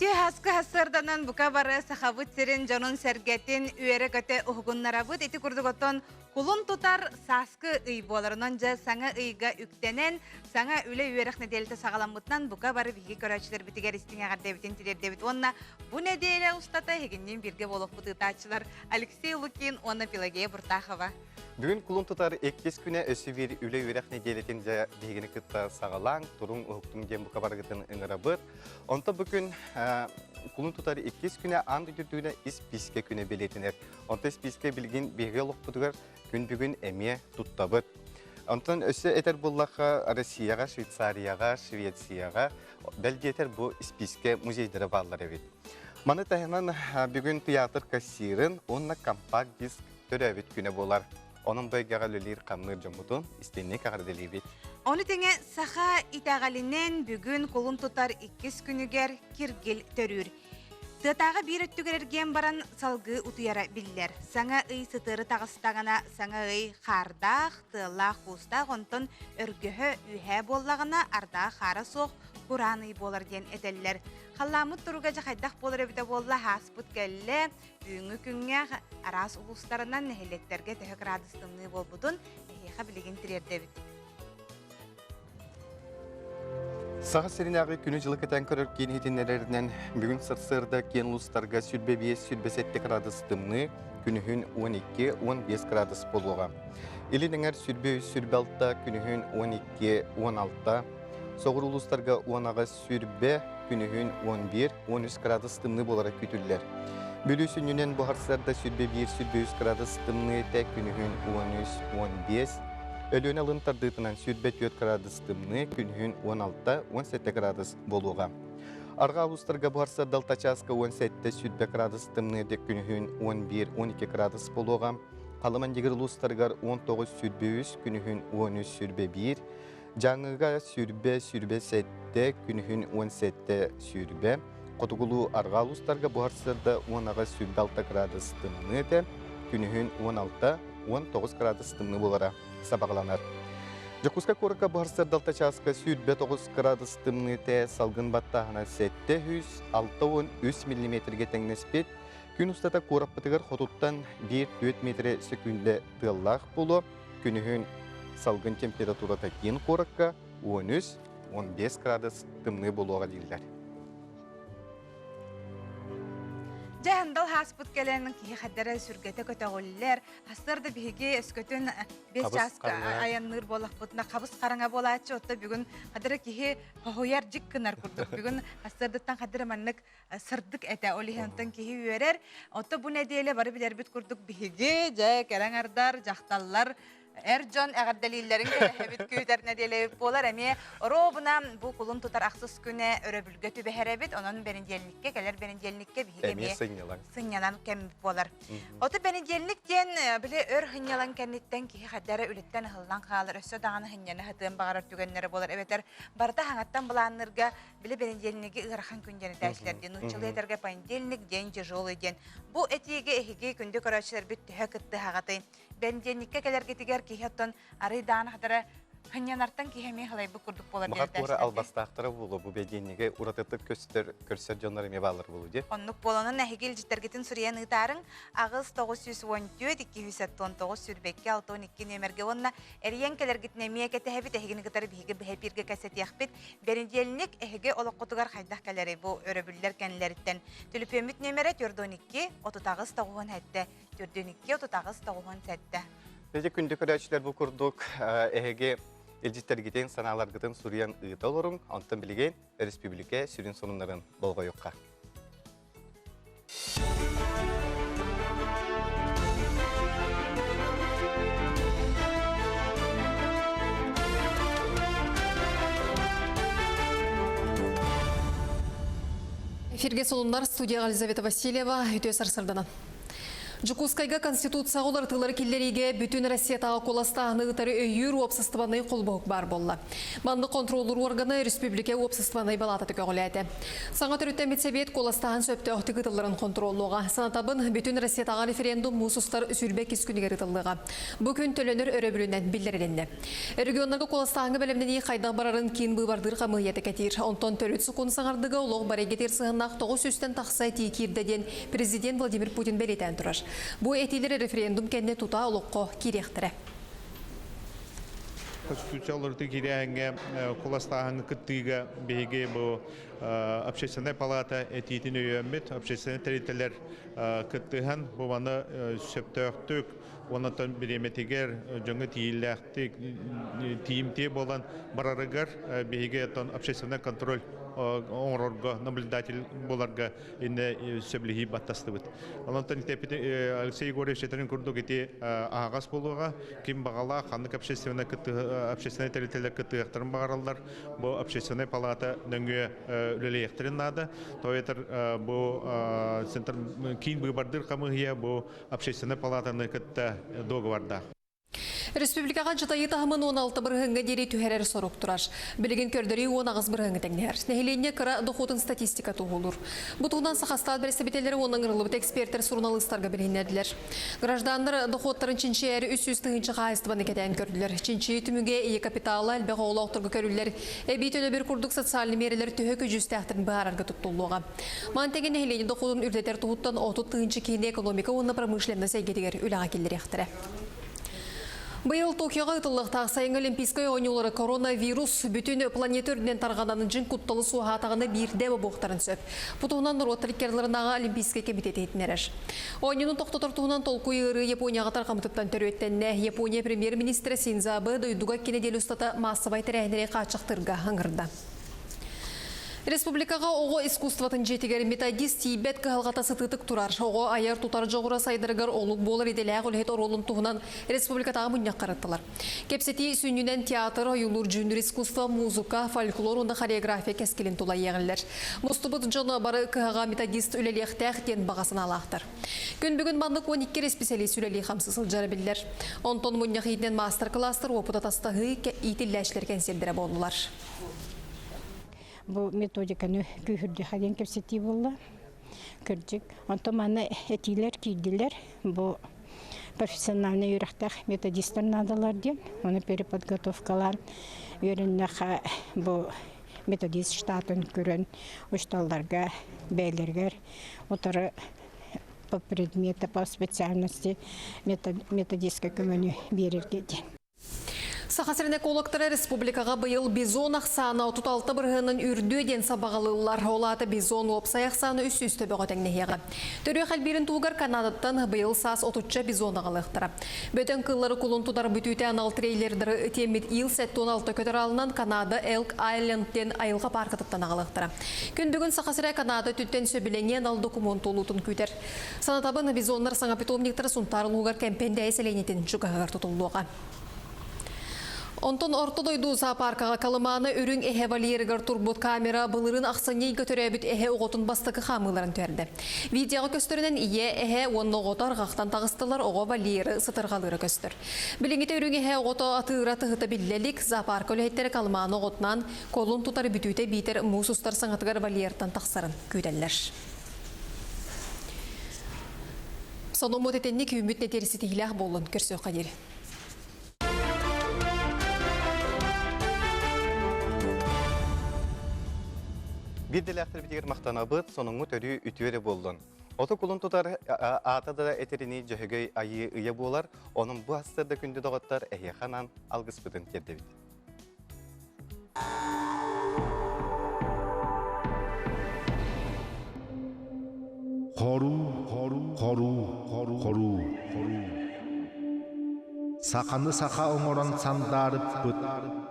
Биһиги хаска хассарданан бука бары сахабыт сирин жонун сергетин үере көте угуннарабыт ити курдуготон кулун тутар саскы ый боларынан жа саңа ыйга үктенен саңа үле үерек неделте сагаламытнан бука бары биһиги көрөчүлөр битигер истиңе гардебитин тирердебит. Онна бу неделе устата хегиннен бирге болуп бутытачылар Алексей Лукин, онна Пелагея Буртахова. Бүгін кулун тутар 2 күнә өсі бір үле үрек неделетін жа бейгені кытта сағалаң, турун ұқтың дем бұқа барғытын ұңырабыт. Онта бүгін кулун тутар 2 күнә анды дүрдігіне ісписке күні белетінер. Онта ісписке білген бейге лұқ бұдығар күн бүгін әме тұттабыт. Онтан өсі әтер боллаға Россияға, Швейцарияға, Швецияға бәлгетер бұл ісписке музейдері балар әвет. Маны тәйінен бүгін театр кассирын, онна компакт диск төрәвет күні болар. Onun bölgəyə lülir qamnır jomutun istenlik ağırdelibit. Onu tenge saha itağalinen bugün kulun tutar 2 günüger kirgil törür. Tığtağı bir öttügerergen baran salgı utuyara biller. Sana ıy sıtırı tağыстағана sana ıy xardaq, tığla xustaq, onton örgühü ühe bollağına ardaq xara soğ Kur'an'ı bolar den edeller. Hallamut turugaca xaydaq bolar ebide bolla hasput kelle, büyüngü künge aras uluslarından nehelekterge tehek radыстымны bolbudun, eheqa biligin tirerdebit. Sağa serinəği günü жылы ketən körür ken hitinlərərindən bugün sır-sırda ken uluslarga sürbe 5-7 gradustımны günühün 12-15 gradus boluğa. İlininger sürbe 6 günühün 12-16, soğur uluslarga 10-ağa sürbe günühün 11-13 gradustımны bolara kütürlər. Bölüsününen bu harslarda sürbe 1-3 gradustımны tek günühün 13-15, Ölüğün alın tardığıtınan sürbe 4 gradustımны günhün 16-17 gradus boluğa. Arga uluslarga bu harsar dalta çaska 17 sürbe gradustımны dek günhün 11-12 gradus boluğa. Qalıman jigir uluslargar 19 sürbe 3 günhün 13 sürbe 1. Janıga sürbe 7 günhün 17 sürbe. Qotugulu arga uluslarga bu harsarda 10 sürbe 6 gradustımны de günhün 16-19 gradustımны bolara. Sabaqlanar. Jakutska korka baharsar dalta çaska sürbe 9 gradustımны te salgın battağına 700-613 mm getengnesbet. Gün ustata korappatıgar hotuttan 1-4 metre sekünde tığallaq bolu. Günühün salgın temperaturata ken koraka 13-15 gradustımны boluğa diller. Jahandal hasput gelenin ki haddara sürgete kötөгүллер, hastırda bihige öskөtün 5 çaska ayanır bolaq butna qabız qaranga bolaçı otta bugün haddara ki hoyar jik kınar kurduk. Bugün hastırdıktan haddara manlık sırdık ete olihantan ki üyerer. Otta bu nedeniyle barı biler bit kurduk bihige, ja keranardar, jahtallar Ercan əğərdəlillərin həbit köylərine deyiləyib bolar. Əmi robuna bu kulun tutar axsız küne öröbülgötü bəhərəbit. Onun berincellikке, gələr berincellikке bihigəmiyə sınyalan kəmib bolar. Otu berincellikten bile ör hınyalan kennitten ki xəddərə ülütten hıllan qalır. Össö dağını hınyanı hıtığın bağırır tügənləri bolar. Evet, barda hangattan bulanırga bile berincelliği ıraxan kündeni dəşlərdi. Nutçılı ederge pandellik den, jejol eden. Bu etiyege ehige kündü körəçlər büt tühə kıttı hağatay. Berincellikке gələr getiger ki hatton arıydağını hadara hınyanartan ki hemi halay bu kurduk bolar. Maqat bora albastaqtara bulu bu bedeniga uratıp köstör jonları mebalar bulu de. Onnuk bolonun ehigil jittergetin suriyan ıtarın ağız 914-219 sürbekki 612 nömerge onna eriyen keler gitne miyekete hebit ehigini gıtarı bihige behepirge kaset yakbit. Berincellik ehige olaqotugar haydah keleri bu öröbüller kenleritten. Tülüpömüt nömere 412 otutağız tağuğun hette. 412 otutağız tağuğun sette. Nece kündü körəçlər bu kurduk ehige elcitler giden sanalar giden suriyan ıda olurun. Ondan bilgen Respublike sürün sonunların bolga yokka. Эфирге солундар студияға Елизавета Васильева, үтө сарсырданан. Жукускайга конституция олартылары киллериге бүтін Россиятағы коластағыны ұтары өйір опсыстываны қолбауық бар болла. Манды контроллар органы республика опсыстываны балата түкі қолайды. Саңа түрітті метсебет коластағын сөпті өқті ғытыларын контроллуға. Санатабын бүтін Россиятағы референдум мұсыстар үсүрбек кескүнігер ғытылыға. Бүкін төлөнір өрі бүлінен білдірілінді. Регионларға коластағыңы бәлемдені қайдақ барарын кейін бұйбардыр қамығеті кәтер. Онтон төлөт сұқын саңардығы олық барегетер сығынақ 900-тен тақсай тейкердеден президент Владимир Путин бәлетен тұрар. Бу этилери референдум кенне тута олоққо киректірі. Конституцияларды кирәңгә куластагы кыттыга беге бу общественная палата этитин өйөмбет общественный территориялар кыттыган бу маны сөптөктүк онотон биреметигер жаңы тиилләхти тиимте болан барарыгар беге тон общественный контроль оңорго наблюдатель боларга инде сөблихи баттастыбыт. Онтон Алексей Егорович этерин курдук эти агас болуга ким багала ханнык общественный территориялар кыттыктарын багаралар. Бу общественная палата нөңгө үлелехтерин нада. Тойтер бу центр кин бардыр камыгыя бу общественная палатаны кытта договорда. Республикаға жытайы тағымын 16 бірғыңға дері түхәрер сорық тұраш. Білігін көрдірі 10 бірғыңы тәңнер. Нәхеленне кыра дұқудын статистика туғылыр. Бұтығынан сақастал бәрістебетелері оның ұрылыбыт эксперттер сұрналыстарға білгенерділер. Граждандар дұқуттарын чинчі әрі үс-үс тыңынчы қайыстыбаны кәтән көрділер. Чинчі түміге ие капиталы әлбәқ оғылы оқтырғы көрілер. Әбейт өлі бір күрдік социалны мерелер түхі жүз тәқтірін бағарарға тұттылуға. Мантеген нәхеленне дұқудын үрдетер тұғыттан отут тыңынчы кейіне экономика оны промышленді сәйгедігер үліға келдер ектірі. Быйыл Токиоға ытылықтағы сайын олимпийскай ойнулары коронавирус бүтін планета өрдінен тарғананын жын құттылы суға атағыны бірде бұқтарын сөп. Бұтығынан нұр олимпийскай комитеті етінереш. Ойнының тоқтатыртуынан толку үйірі Японияға тарқамытыптан төреттенне Япония премьер-министрі Синдзо Абэ дойдуға кенеделі ұстата массовай тәрәйнері қачықтырға аңырды. Республикаға оғы искусстватын жетігер методист тейбет кығалғата сытытық тұрар. Оғы аяр тұтар жоғыра сайдырғар олық болыр еделәғ үлхет оролын тұғынан республикатаға мұнияқ қараттылар. Кепсеті сүйінен театр, юлур жүндір искусство, музыка, фольклор, онда хореография кәскелін тұла егілер. Мұстыбыт жоны бары кығаға методист үлелектәқ ден бағасын алақтыр. Күн бүгін бандық 12 специалист үлелей қамсысыл жары білдер. Онтон мұнияқ етінен мастер-кластыр опытатастағы итілләшілер кәнселдері болдылар. Бу методиканы күйірді қаден кепсети болды. Көрдік. Онто маны әтилер, кейділер. Бу профессиональный үйрақтақ методистер надалар ден. Оны переподготовкалар. Үйріннәқа бу методист штатын көрін ұшталларға, бәйлергер. Отары по предмету, по специальности методистка көміні берерге ден. Сақасырын экологтары республикаға бұйыл бизон ақсаны 36 бірғының үрдөөден сабағалылар. Олаты бизон опсай ақсаны үс-үсті бөғітіңні еғі. Түрі қалберін туғар Канадаттан бұйыл сас 30 бизон ағалықтыра. Бөтін қыллары құлын тұдар бүтіте анал трейлердері темет ил сәтті 16 көтір алынан Канада Элк Айлендтен айылға парқытыптан ағалықтыра. Күн бүгін Сақасыры Канада түттен сөбіленген ал документ олутын күтер. Санатабын бизонлар саңа питомниктары сұнтарылуғар кәмпенде әйселенетін жүгағар тұтылуға. Онтон ортодойду зоопаркаға калыманы өрің әхе валиергар турбут камера бұлырын ақсаней көтөрәбіт әхе оғытын бастықы қамыларын төрді. Видеоға көстірінен ие әхе онны оғытар ғақтан тағыстылар оғы валиері сытырғалыры көстір. Біліңгеті өрің әхе оғыты атыра тұғыты білелік зоопарка өлеттері калыманы оғытынан колын тұтар бүтүйті бейтер мұсустар саңатығар валиерден тақсарын көйдәлілер. Соның мұтетенні күйіміт нетерісі тегіләқ болын көрсі қадері. Бидделәқтір бітегер мақтанабыт, соныңы төрі үтуері болдың. Оты құлын тұтар атада әтеріне жөйгөй айы ұя болар, оның бұл астырда күнді доғаттар әйеқанан алғыс бұтын терді біт. Хору. Сақаны сақа оңыран сандарып бұт,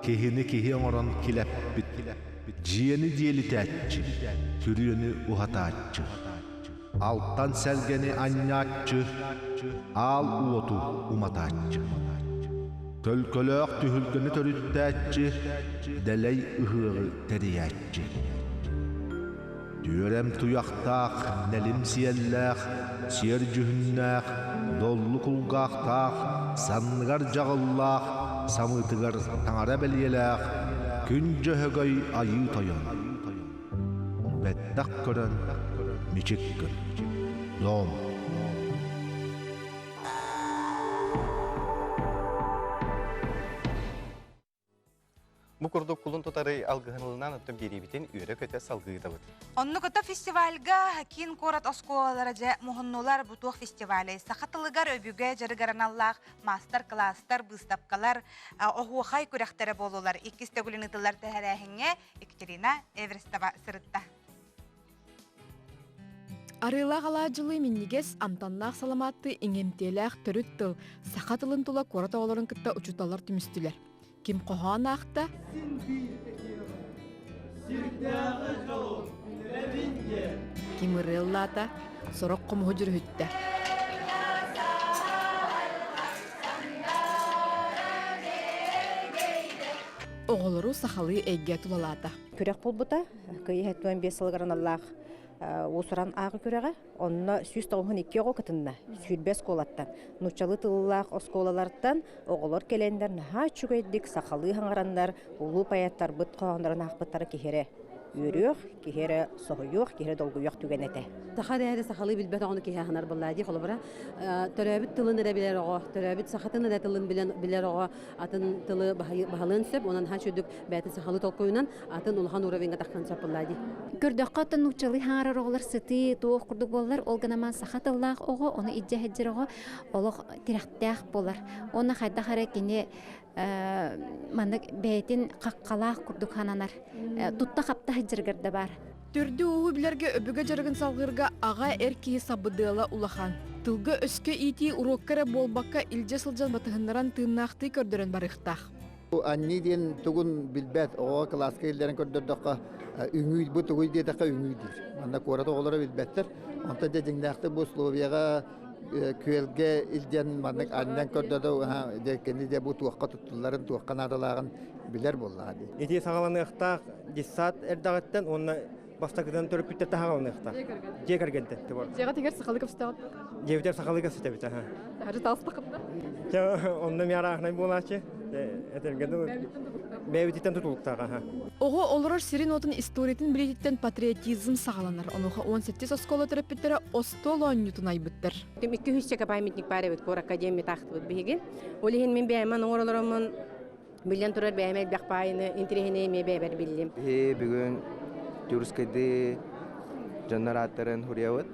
кехені кехе оңыран келеп біт. Жиені диели тәтчі, түріені ұғататчы. Алттан сәлгені аннатчы, ал уоту умататчы. Төлкөлөк түхілгіні төріттәтчі, дәлей ұғығы тәріятчы. Дүөрем туяқтақ, нәлім сиелләқ, сер жүхіннәқ, доллы кулғақтақ, санныгар жағыллақ, самытыгар таңара бәлиеләқ, күн жөһөгөй айы тойон. Бәттақ көрін, мичік көр. Дом. Бу курдук кулун тутары алгыһынылынан оттон берибитин үйрө көтө салгыйдабыт. Онну көтө фестивальга кин корат осколалары же мухуннулар бутух фестивалі. Сақатылыгар өбүгө жарыгараналлах мастер-класстар, выставкалар, огуахай күрәхтері болулар. Иккисте гулинытылар тәһәрәһіңе Екатерина Эверстова сырытта. Арыла гала жылы миннигес амтаннах саламатты иңемтелях төрүт тыл сақатылын тула корат оголорун кытта учуталар түмүстүлер. Ким кохан акта? Ким ырыллата, сорок комугу жүрүттә. Оголору сахалы эйге тулалата. Күрәк булбыта, кыйы 15 сылгырын Аллах усуран агы күрәгә, онна 192 го кытынна, 105 колаттан. Нучалы тыллах осколалардан оголор келендер наха чүгәйдик сахалы хаңарандар, улуу паяттар быт каганнарын акбыттары кихере. Үрүх, кихере сохуюх, кихере долгуюх түгенете. Сахары сахалы билбет оны кихаханар буллады холбара. Төрөбүт тылын да билер ого, төрөбүт сахатын да тылын билер ого, атын тылы бахалын сеп, онан хачудук бәти сахалы толкуйнан атын улхан уровенга таккан сапыллады. Көрдөккатын нучалы хаңарар оголар сыты туох курдук боллар, олганаман сахатыллах ого, оны иджа хеджер ого, олох тирахтах болар. Оны хайда харекине мандык бәйтин каккалах курдук хананар. Тутта капта хеджергерде бар. Түрді уғы білерге өбігі жарғын салғырға аға әркейі сабыдыла улахан. Тылғы өскі ити уроккара болбаққа илже сылжан батығынларан тыыннақты көрдірін барықтақ. Анни ден тугун билбет оға класска елдерін көрдірдіққа үңүйд, бұ тугуй дейдіққа үңүйдір. Манда кораты оғылары билбеттір. Онта дежіңдәқті бұл Словияға көлге илден мандық аннан көрдірді, декені де бұ туаққа тұттыларын, туаққа надалағын білер болды. Ити сағаланы ықтақ, десат әрдағыттен, оны бастакыдан төрөп бүттә тагылны хта. Жегер генде тибор. Жега тегер сахалы капстагат. Жевдер сахалы капсты бит. Хажы тастыкында. Жа онда мярахнай булачы. Этергеде бевитен тутулуктага. Ого олорор сирин отун историятын билетиттен патриотизм сагаланар. Онуга 17 оскола терапевттері остолон ньютунай биттер. 200 памятник бар бит кор академия тахты биген. Олеген мен бәйман оңорлорумун билен турар бәймел бакпайны интерегене ме бәбер биллим. Бүгүн Юрскайды жанараторын хурьявыт,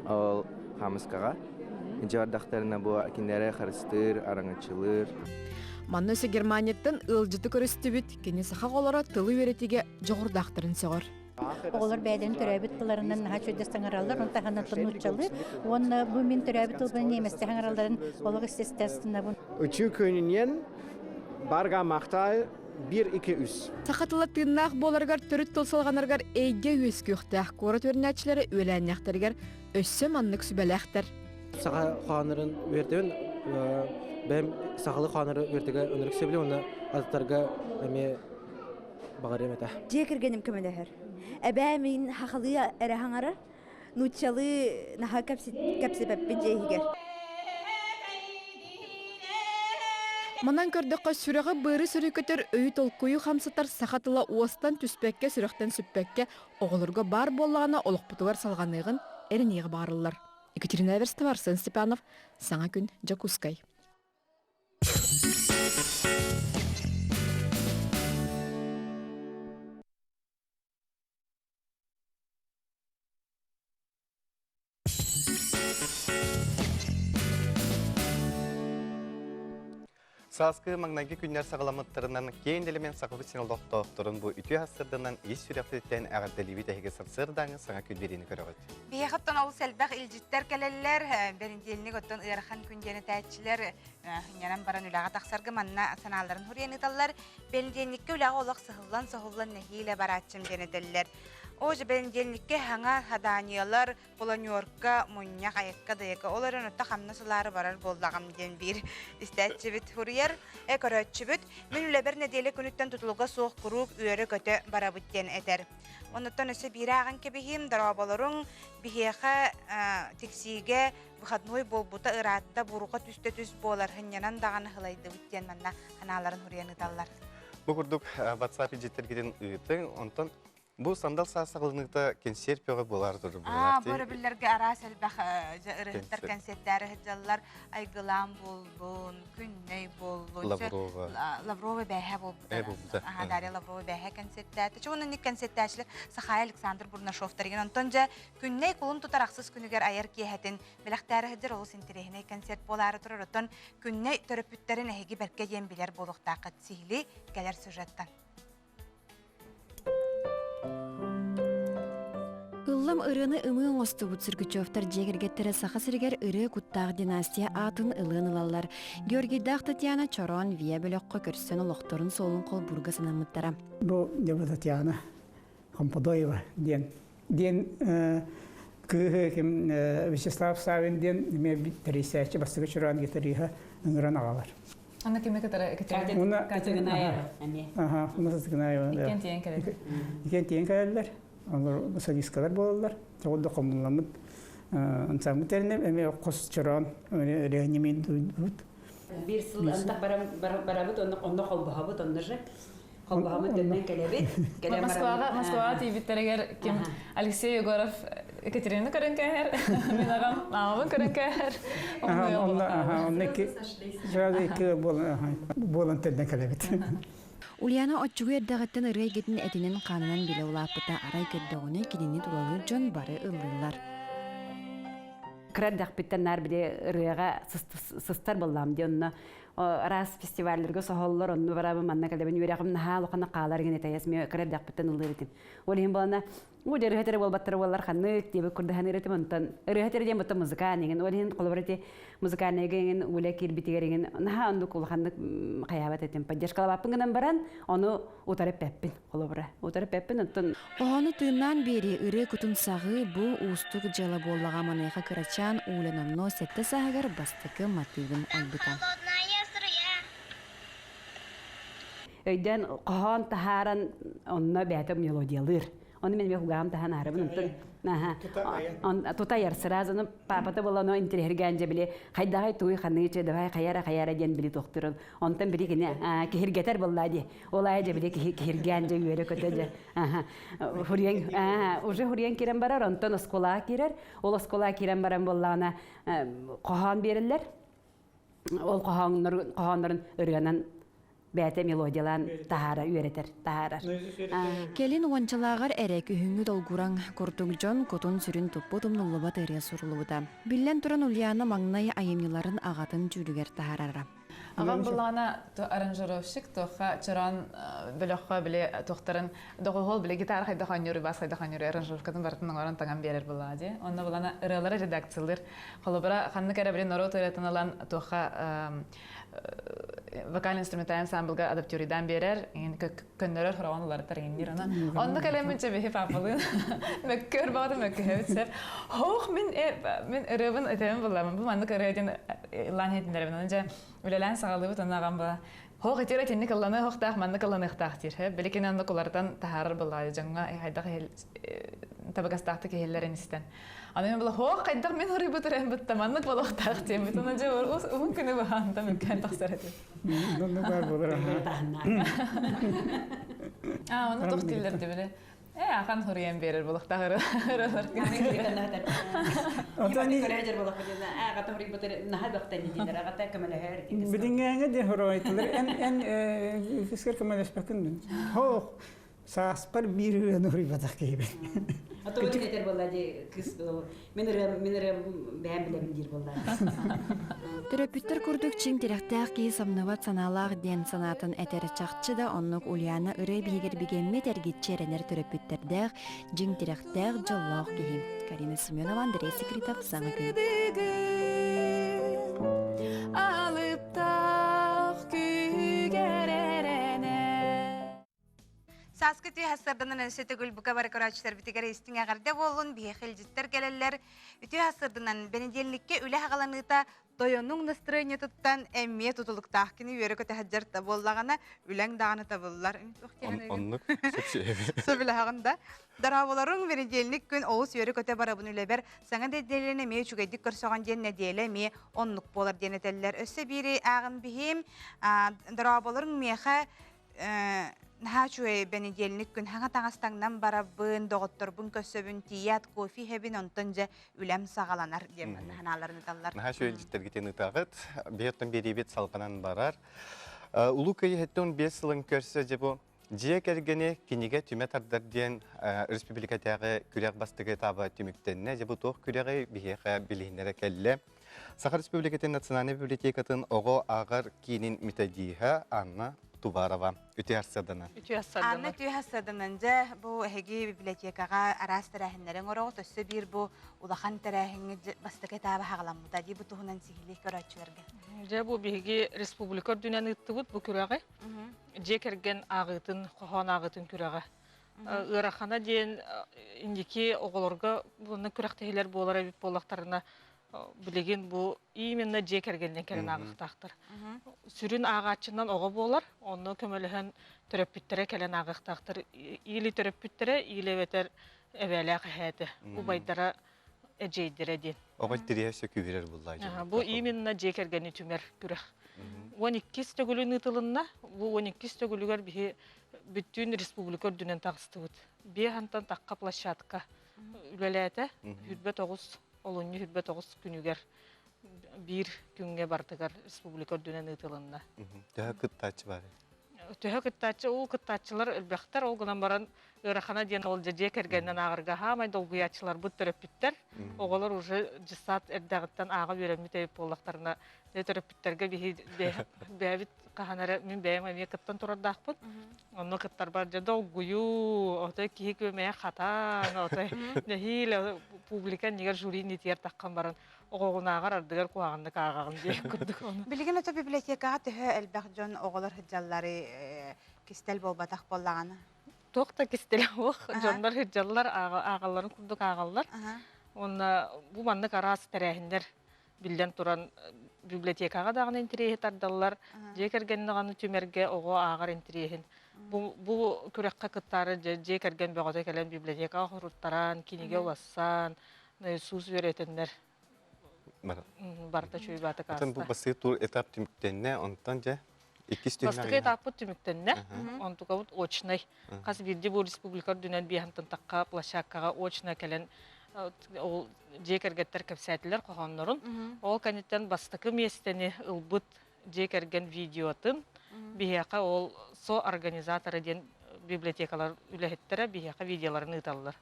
ол хамыскаға. Инжавардақтарына бұл кендері қарыстыр, араңычылыр. Маннөсі Германияттан ылжыты көрісті бүт, кені сақа қолара тылы веретеге жоғырдақтарын соғыр. Олар бәден төрәбіт тыларынан наға чөдес таңаралар, онта қанаттын ұтчалы. Оны бұл мен төрәбіт тылбын неместі қаңараларын олығы істестәстіна бұн. Үчі көнінен барға мақтал 1-2-3. Сақатылы тыыннақ боларғар түріт толсалғанарғар әйге өскі өқтәқ қорат өрнәтшілері өләннәқтергер өссі маннық сүбәләқтір. Сақа қанырын өрдеуін, бәм сақалы қаныры өрдеге өнірік сөбілі, оны азыттарға әме бағар емета. Жекергенім көмеләхір. Әбәмін хақылы әрі хаңары, нұтчалы наға кәпсепәппен жейгер. Манан көрдіққа сүріғі бұры сүрі көтер өйі толқойы қамсытар сақатыла уастан түспәкке, сүріқтен сүппәкке оғылырға бар болағына олық бұтығар салғанығын әрінеғі барылар. Екатерина Эверстова, Арсен Степанов, Саңа күн, Джакускай. Саскы маңнайғы күннер сағаламыттарынан кейінделімен сақылы сенелдоқтоқтырын бұл үті асырдынан ес сүряқтеттен ағаддалиби тәхеге сырсырдаңы саңа күндеріні көріғыд. Бейхаттан ол сәлбәқ илжиттер кәлелер, бәрінделіні көттен ұйархан күндені тәтчілер, үнянан баран үлаға тақсарғы манна саналарын хүренеталар, бәрінденікке үлаға олық сығылан нәхейлі баратчым денетелер. Oje belengelikке hanga hadaniyalar Polonyorka munyak ayakka dayaka оларын отта хамнасылары барар болдағам ден bir истәтчебит хурьер экоротчебит мен үлебер неделе күнүттен тутулуга соқ курук үйөрө көтө барабыттен этер. Онуттан өсө бираган кебихим дарабаларың бихеха тексиге выходной болбута ыратта бурука түсте түс болар хынянан даганы хылайды биттен манна ханаларын хурьяны таллар. Бу курдук WhatsApp жетергеден ыйты, онтон бу сандал саасагылыныгда консервпеге болар турду. Бары биллерге арас элбах ырыттар концерттары хыджаллар айгылам болдун, күннөй болдун. Лаврова бәһә болду. Дарья Лаврова бәһә концерттаты. Чуны ник концерттачлар Сахай Александр Бурнашовтар деген онтонжа күннөй кулун тутараксыз күнүгер аяр киһәтен билактары хыджар ол синтерехне концерт болары турар отон күннөй төрөпүттерин эһиги берке ем билер болуктакы сихли келер сюжеттан. Ыллам ырыны ымын остубут Сыргычевтар жегергеттері саха сиргер ыры куттақ династия атын ылын ылалар. Георгийдақ Татьяна Чорон вия бөлөккө көрсөн олоқторын солын қол бурга санамыттара. Бұл дева Татьяна Комподоева ден күйі кем Вячеслав Савин ден деме биттерисәчі бастығы Чорон гитариха ыңыран ағалар. Ана кеме катара Катыгынаева. Уна Катыгынаева. Икен тиен кәлелер. Onlar solistler bollar. Çoğu da komunlamıt. Ansam terine eme kos çoran reanimin duyut. Bir sıl antak barabut onda kolbahabut onları. Kolbahabut denen kelebet. Moskva TV'lere kim Alexey Yegorov Ekaterina Karenker, Minagam, Mama Karenker. Onlar ki şöyle bolan teden kelebet. Ульяна отчугу эрдагаттан ырай кетин этинен канынан биле улааппыта арай кырдогуна кидини тулалыр жон бары ыллылар. Кырдак биттеннар биде ырыга сыстар боллам дионна раз фестивальлерге сохоллор онну барабы манна калебен юрагым нахал окана калар гене таясме кырдак биттен ыллырытым. Олим балана Удер хетер болбаттар боллар ханны диbe курдахан иретим онтан хетер дем бата музыка неген олин колбарати музыка неген уле кирбитигерген наха анду кулханны каябат этим поддержка баппынган баран оны утарып пеппин колбара утарып пеппин онтан Ону тыыннан бери ыры кутун сагы бу устук жала боллага манайха кырачан уленомно сетте сагар бастыкы матыгын албыта. Өйден кахан тахаран онна бәтем мелодиялыр. Onu men huгам тахан арабын он тутаяр сразу папата было но интерергенже биле кайдагай туй ханычы давай каяра ден били доктор онтан били кине киргетер боллади олай же биле киргенже үйрө көтөжө хурьян уже хурьян кирен барар онтан школа кирер ол школа кирен баран боллана кахан берилер ол кахандарын ырганан бәте мелодиялан тахара үйретер тахара. Келин уанчалагар эрек үһүңү долгураң курдук жон котун сүрүн туппу тумнулуба тырия сурулубута. Биллен туран Ульяна маңнай айымныларын агатын жүрүгер тахарара. Агам булана аранжировщик тоха чаран бөлөккө биле тохтарын догол биле гитара хайда ханюру бас хайда ханюру аранжировкадан бартын оран таган берер булади. Онда булана ыралары редакциялар холобра ханны кара биле народ өйрөтүналан тоха вокальный инструментальный ансамбльга адаптюридан берер, көндөрөр хоронлар тарыйныр ана. Онда калеминче бехи папалын. Меккер бады меккер. Хох мен рыбын этем буламын. Бу манда карайдын лан хетиндер менен үлелен сагалыбы танаган ба. Хох этер тенник алланы хохтах манда каланы хтахтир. Белекен анда кулардан тахар булай жаңга хайда табагастахты кехеллерин истен. Анын бала хох кайдак мен хори бутырам бутаманнык болохтах тем бутуна же ун күнү баанда мөккөн таксарат. Ну бар болар. Аны токтилдер дебеле. Ахан хориян берер болохтагыр. Онтон көрөжөр болох дена. Агата хори бутыр нахадактан дидер. Агата камалахар дидер. Бидингенге де хоройтылар. Эн фискер камалашпакын. Хох саспар бирү нури батак кебе. Атовын кетер боллади кыз менерем бәм билем дир боллар. Терапевттер курдук чиң терехтәк ки самнават саналар ден санатын этер чакчы да оннук Ульяна ыры бигер бигемме тергитчеренер терапевттердәк жиң терехтәк жоллох гехим. Карина Семенова, Андрей Секретов, Саңа күн. Хаскы түй хасырдынан өсөті гүлбука бары көрачтар бітігер истің ағарда болын, бие хилжиттер келелер. Үті хасырдынан бенедельникке үлі хағаланыта тойонуң настроение туттан әмме тутулуктақ кені өрі көті хаджарта боллағана үләң дағаны табылылар. Оннық Сөбілі хағында. Дараболарың бенедельник күн оғыз өрі көті барабын үлебер. Саңа деделіне ме үчігейдік көрсоған ден нәделі ме оннық болар денетелілер. Өсі бири ағын бігім дараболарың меха Нахачуэ бенедельник күн хаңа таңастаңнан барабын, доғытторбын көсөбін, тият, кофе хебін онтынжа үләм сағаланар демін ханаларын талар. Нахачуэ життерге тағыт, бейттен беребет салғанан барар. Улу көйеттен 5 сылын көрсі жебу, жия кәргені кенеге түмет ардарден республикатағы күрек бастығы табы түміктенне, жебу тоқ күрегі бейеға білігінері кәлі. Саха Республикатын национальный библиотекатын оғы ағыр кейінін методиға Анна Туварова. Үті арсадана. Анна үті арсаданан жа бұл әге библиотекаға арас тәрәхінлерін орауы төсі бір бұл улахан тәрәхіңі бастықы табы хағаламыда дей бұл тұғынан сихилік көрәтшілерге. Жа бұл бігі республикар дүнен үтті бұд бұл күрәғі. Же кәрген ағытын, қоған ағытын күрәғі. Үрақана дейін индеке оғыларға бұны күрәқтігілер болар әбіп болақтарына білеген бұл именно же кәргеннен кәрін ағықтақтыр. Сүрін ағатшынан оғы болар, оны көміліген түріппіттірі кәлін ағықтақтыр. Илі түріппіттірі, илі өтер әвәлі қағайды. Бұл байдара әжейдірі ден. Оғы тірия сөкі берер бұллай. Бұл именно же кәргені түмер күрек. 12 стөгілін ұтылынна, бұл 12 стөгілігер бүтін республикар дүнен тағысты бұд. Бе хантан таққа площадка үлеләті, хүрбет оғыз Олонью хүрбет оғыз күнігер бір күнге бардығар республикар дүнен ұтылынна. Төһі күттачы бар. Төһі күттачы, ол күттачылар үлбәқтер, ол ғынан баран ұрақана ден ол же кәргеннен ағырға хамай долғыячылар бұд түріппіттер. Оғылар уже жысат әрдағыттан аға өремі тәйіп болақтарына түріппіттерге бәбіт қағанары мен бәйім әме күттан тұрардақпын. Оны күттар бар же долғыю, отой кейі көмәе қатан, отой нәхейлі публикан негер журин етер таққан барын. Оғығынағар ардығар қуағынды қағағын дейіп күттік оны. Білген өті библиотекаға түхі әлбәқ жон оғылар хыджаллары кистел болбатақ боллағаны? Тоқта кистел оқ, жондар хыджаллар ағаларын күрдік ағалар. Бұл маңдық арасы тәрәхіндер білден тұран библиотекаға дағын интерейі тардалар. Жекергенніғаны түмерге оғы ағар интерейін. Бұл күрекқа күттары жекерген бөғатой кәлен библиотекаға құрыттаран, кенеге олассан, сuz veretenler. Barda çöy batı kasta. Bu basit tur etap tümüktenine ondan ja ikisi Bastık etapı tümüktenine on tukavut очный. Kas birde bu respublikar dünen bir hantan takka plaşakkaga очный kelen o jekergetter kapsatlar qoğanların. Ol kanitten bastıkı местени ılbıt jekergen videotun bihaqa ol so organizatorı den bibliotekalar ülehettere bihaqa videolarını ıtallar.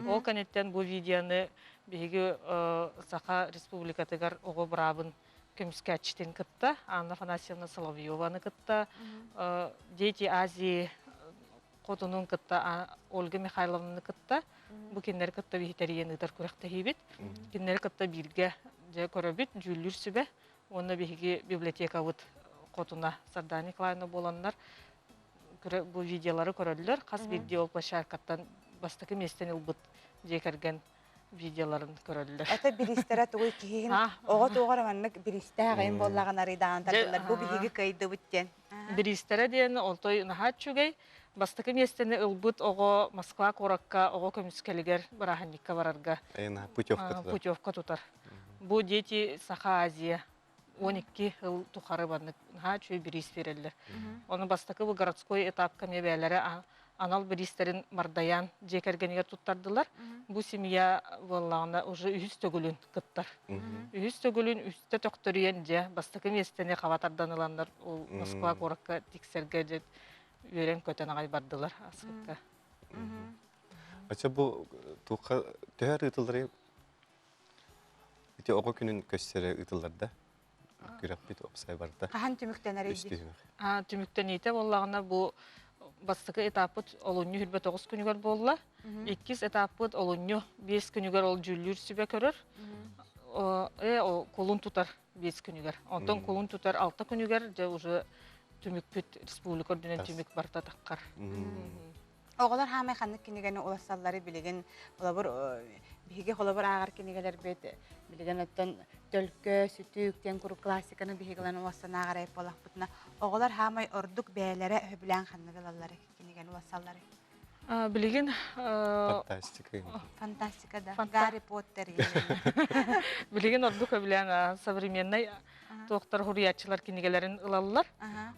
Ol kanitten bu videonu Беги Саха Республикатыгар оғы брабын көміскәтчтен кытта, Анна Фанасьевна Соловьеваны кытта, Дети Азии Қотының кытта, Ольга Михайловны кытта, бұл кенлер кытта бейтериен ұтар көректі хейбет, кенлер кытта бірге көрөбет, жүлір сүбе, оны беги библиотека ұт Қотына Сарда Николаевна боланлар, бұл видеолары көрөлілер, қас бірде ол площадкаттан бастықы местен ұлбыт жекерген видеоларын көрөлүлөр. Ата биристер атуй кийин ого тугар маннык биристер гайын боллаган аридан тадылар. Бу биги кайды бүттен. Биристер ден олтой нахачугай бастыкы местени ылбыт ого Москва коракка ого көмүскелигер бараханникка барарга. Путевка тутар. Бу дети Саха Азия 12 ыл тухары баннык нахачуй бирис берелер. Оны бастыкы бу городской этапка мебелери Анал биристерин мардаян жекергенге туттардылар. Бу семья валлағына уже үйіз төгілін кыттар. Үйіз төгілін үсті төқтөріен же бастықы местене қаватардан ыландар. Ол Москва қораққа тексерге же өрен көтен ағай бардылар асыққа. Ача бұл туққа төхер ұтылары оғы күнін көстері ұтыларда? Күрек бет опсай барда. Қахан түміктен әрейді? Түміктен ете валлағына бұл Бастықы этапыт олонью хүрбет 9 күнігер болла. 2 этапыт олонью 5 күнігер ол жүллүр сүбе көрір. Колун тутар 5 күнігер. Онтан колун тутар 6 күнігер, же уже түмік бүт республикар дүнен түмік барта таққар. Оғылар хамай ханнык кинегені улассаллары билеген олабыр биге холабыр агар кинегелер бет билеген оттон төлкө сүтүктен курук классиканы бигелен улассана агарайып болак бутна. Оғылар хамай ордук бээлере хөбүлән ханныгылалары кинеген улассаллары. Билеген Фантастика да. Гарри Поттер. Билеген ордук өбүлән современный доктор хуриятчылар кинегелерин ылаллар.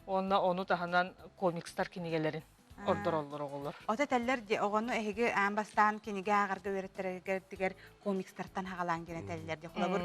Onu таһанан комикстар кинегелерин ордороллор оголор. Ота теллер де огону эһиге амбастан кинеге агарга өреттерегер комикстартан хагалан гене теллер де. Холабыр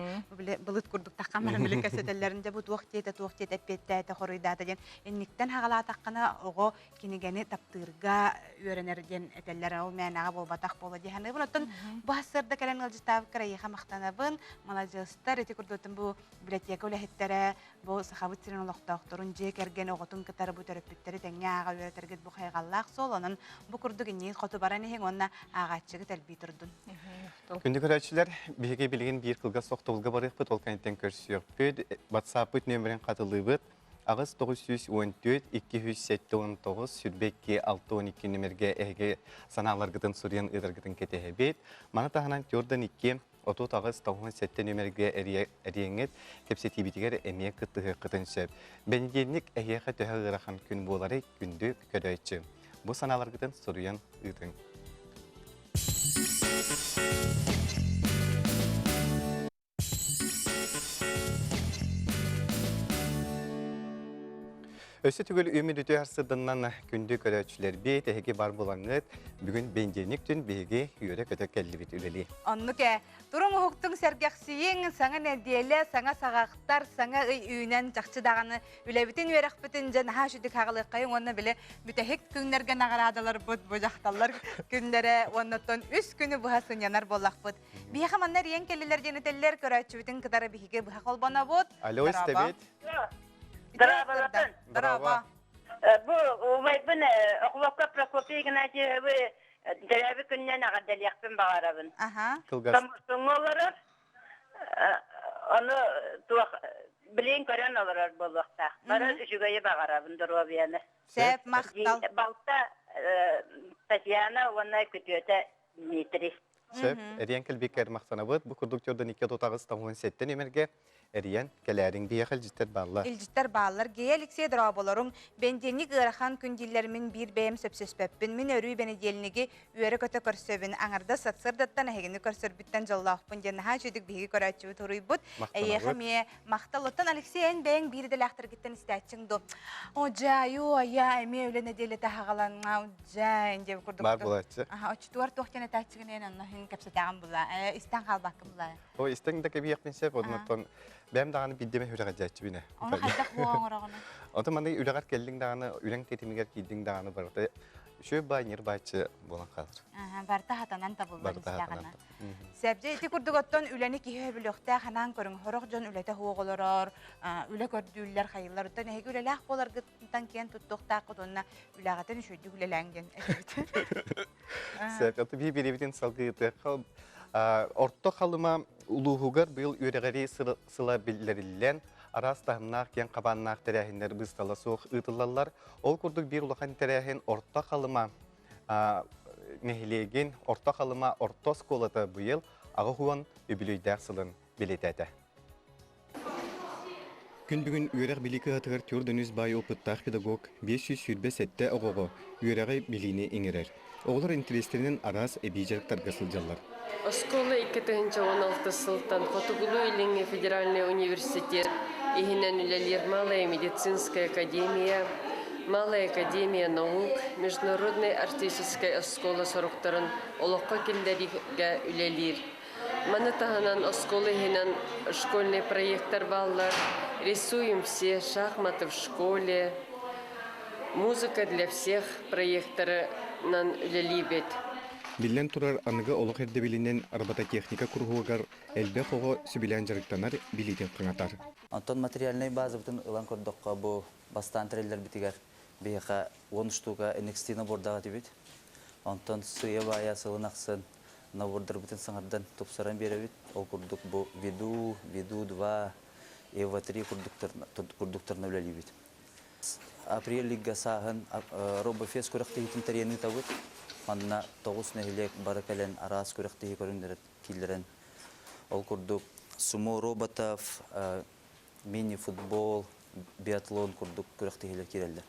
булыт курдук таккамар биле касетеллеринде бу туактет эппетте хорыйдата ден. Энниктен хагала таккана ого кинегени таптырга өренерден этеллер ол менага болбатак боло деханы. Бунтан басырда келен алжыстап крайха мактанабын. Молодежьтар эти курдутун бу библиотека улехеттере бу сахабытсырын олоктоокторун же керген оготун кытары бу төрөппүттери теңяга өретергет бу хайгаллак сол онун бу курдук инни хоту бараны хең онна агачыгы телби турдун. Күндү көрәчиләр биге билген бир кылга соктолга барыппыт ол кайттан көрсөкпүт WhatsApp нөмерин катылыбыт агыс 914-279 сүрбекке 612 нөмерге эге саналаргытын сурьян ыдыргытын кетебет. Мана таханан Jordan 2 отут агыс 97 нөмерге эриеңет кепсетибитигер эмие кыттыгы кытынсып. Бенеденник эһеха төһөгырахан күн болары күндү көрөйчү. Бу саналаргытын сурьян ыдын. Өсі түгіл өмір өте арсыдынан күнді көрәтшілер бейт, әйге бар болаңыз, бүгін бенденік түн бейге үйері көті кәлі бет үлелі. Оннуке, турун ұхықтың сәргәқсиен, саңа нәделі, саңа сағақтар, саңа үйінен жақшыдағаны үләбітін өрәқ бітін жан ха жүдік ағылық қайын, онны біле бүтәхек күнлерген ағырадалар бұд, бұжақталар күндері, оннаттан үс күні бұға сынянар болақ бұд. Бейхі маннар ең келілер денетелер көрәтші бітін кытары бейге бұға қолбана бұд. Алло, істебет. Браво. Бу умайбын окулокка Прокопийгина жебы дәрәбі күннен ағадал яқпен бағарабын. Соңолары оны білейін көрен оларар болуақта. Бары жүгейі бағарабын дұрвабияны. Сәп мақтал. Балта Татьяна оны күтіөті Дмитрий. Сәп, әриян кәлбекер мақтана бұд, бұл күрдіктердің 297 немерге Эриен келерин бияхал життер баллар. Илжиттер баллар. Гей Алексей Дроболорум бенденник ырахан күндиллермин бир бэм сөпсөспөппин. Мен өрүй бенеделниги үйөрө көтө көрсөбүн. Аңарда сатсырдаттан әхегini көрсөрбүттен жоллаақпын. Жена жүдік биги көрәтчүбі туруйбут. Әйеқаме мақталоттан Алексейн бәң бир де лақтыр кеттен истәтчіңді. О жайу ая әме өлі неделі тағаланға жайын деп күрдік. Бар болатшы. Очтуар тоқтен әтәтчігінен оннахын кәпсетәғын бұла. Истан қалбаққы бұла. О, истан да кәбі яқпенсеп, однаттан бәм дағаны биддеме хүрәғат жәтші біне. Оны қайдақ болған орағына. Оты маңдай үләғат келдің дағаны, үләң тетімігер кейдің дағаны барды. Шөй бай, нер байчы болан қалыр. Барта хатанан табылған істеғана. Сәбде еті күрдіготтон үләні кейі өбіліқті қанан көрің. Хорақ жон үләті хуғылырар, үлә көрдүллер қайылар. Оттан әйгі үләләқ болар ғыттан кен тұттықтақ құтынна үләғатын үшөйді үләләңген. Сәбде, оты бей-беребетін салғыйты. Орто қалыма улуғығыр бұл өрегері сыла білдерілен, арастағынақ кен қабаннақ тәрәхіндер бұстала соқ ұтылалар. Ол күрдік бір ұлақан тәрәхін орто қалыма нәхілеген, орто қалыма орто сколаты бұйыл ағы хуан өбілейдәқ сылын білетәді. Күн бүгін өрег білікі ғатығыр түрдіңіз бай опыттақ педагог 500 сүрбе сәтті оғығы өреғі біліне еңерер. Оғылар интерестерінен арас әбейжарықтарға сылжалар. Оскола 2016 сылтан Хотугулу Илинге федеральный университет, Ихинен Үлелер Малая медицинская академия, Малая академия наук, Международная артистическая оскола соруктарын Олоққа келдеріге Үлелер. Маны тағанан Оскола Ихинен школьный проекттар баллар, рисуем все шахматы в школе, музыка для всех проекттары нан Үлелибет. Билен турар анығы олық әрді білінен робототехника күрғығығар әлбе қоғы сүбілен жарықтанар білетін қыңатар. Антон материальный базы бүтін ұлан көрдіққа бұл бастан треллер бітігер бейіға 10 штука NXT набордаға дебет. Антон сұйы бая сылын ақсын набордар бүтін саңардан топсаран бері бет. Ол күрдік бұл Виду 2, Ева 3 күрдіктарына біләлі бет. Апрель лига сағын робофес көріқті етін тәрені табыт. манна 9 нәһилек бары кәлен арас күрәктеһи көрүндерет килдерен. Ол курдук сумо роботов, мини-футбол, биатлон курдук күрәктеһилер кирелдер.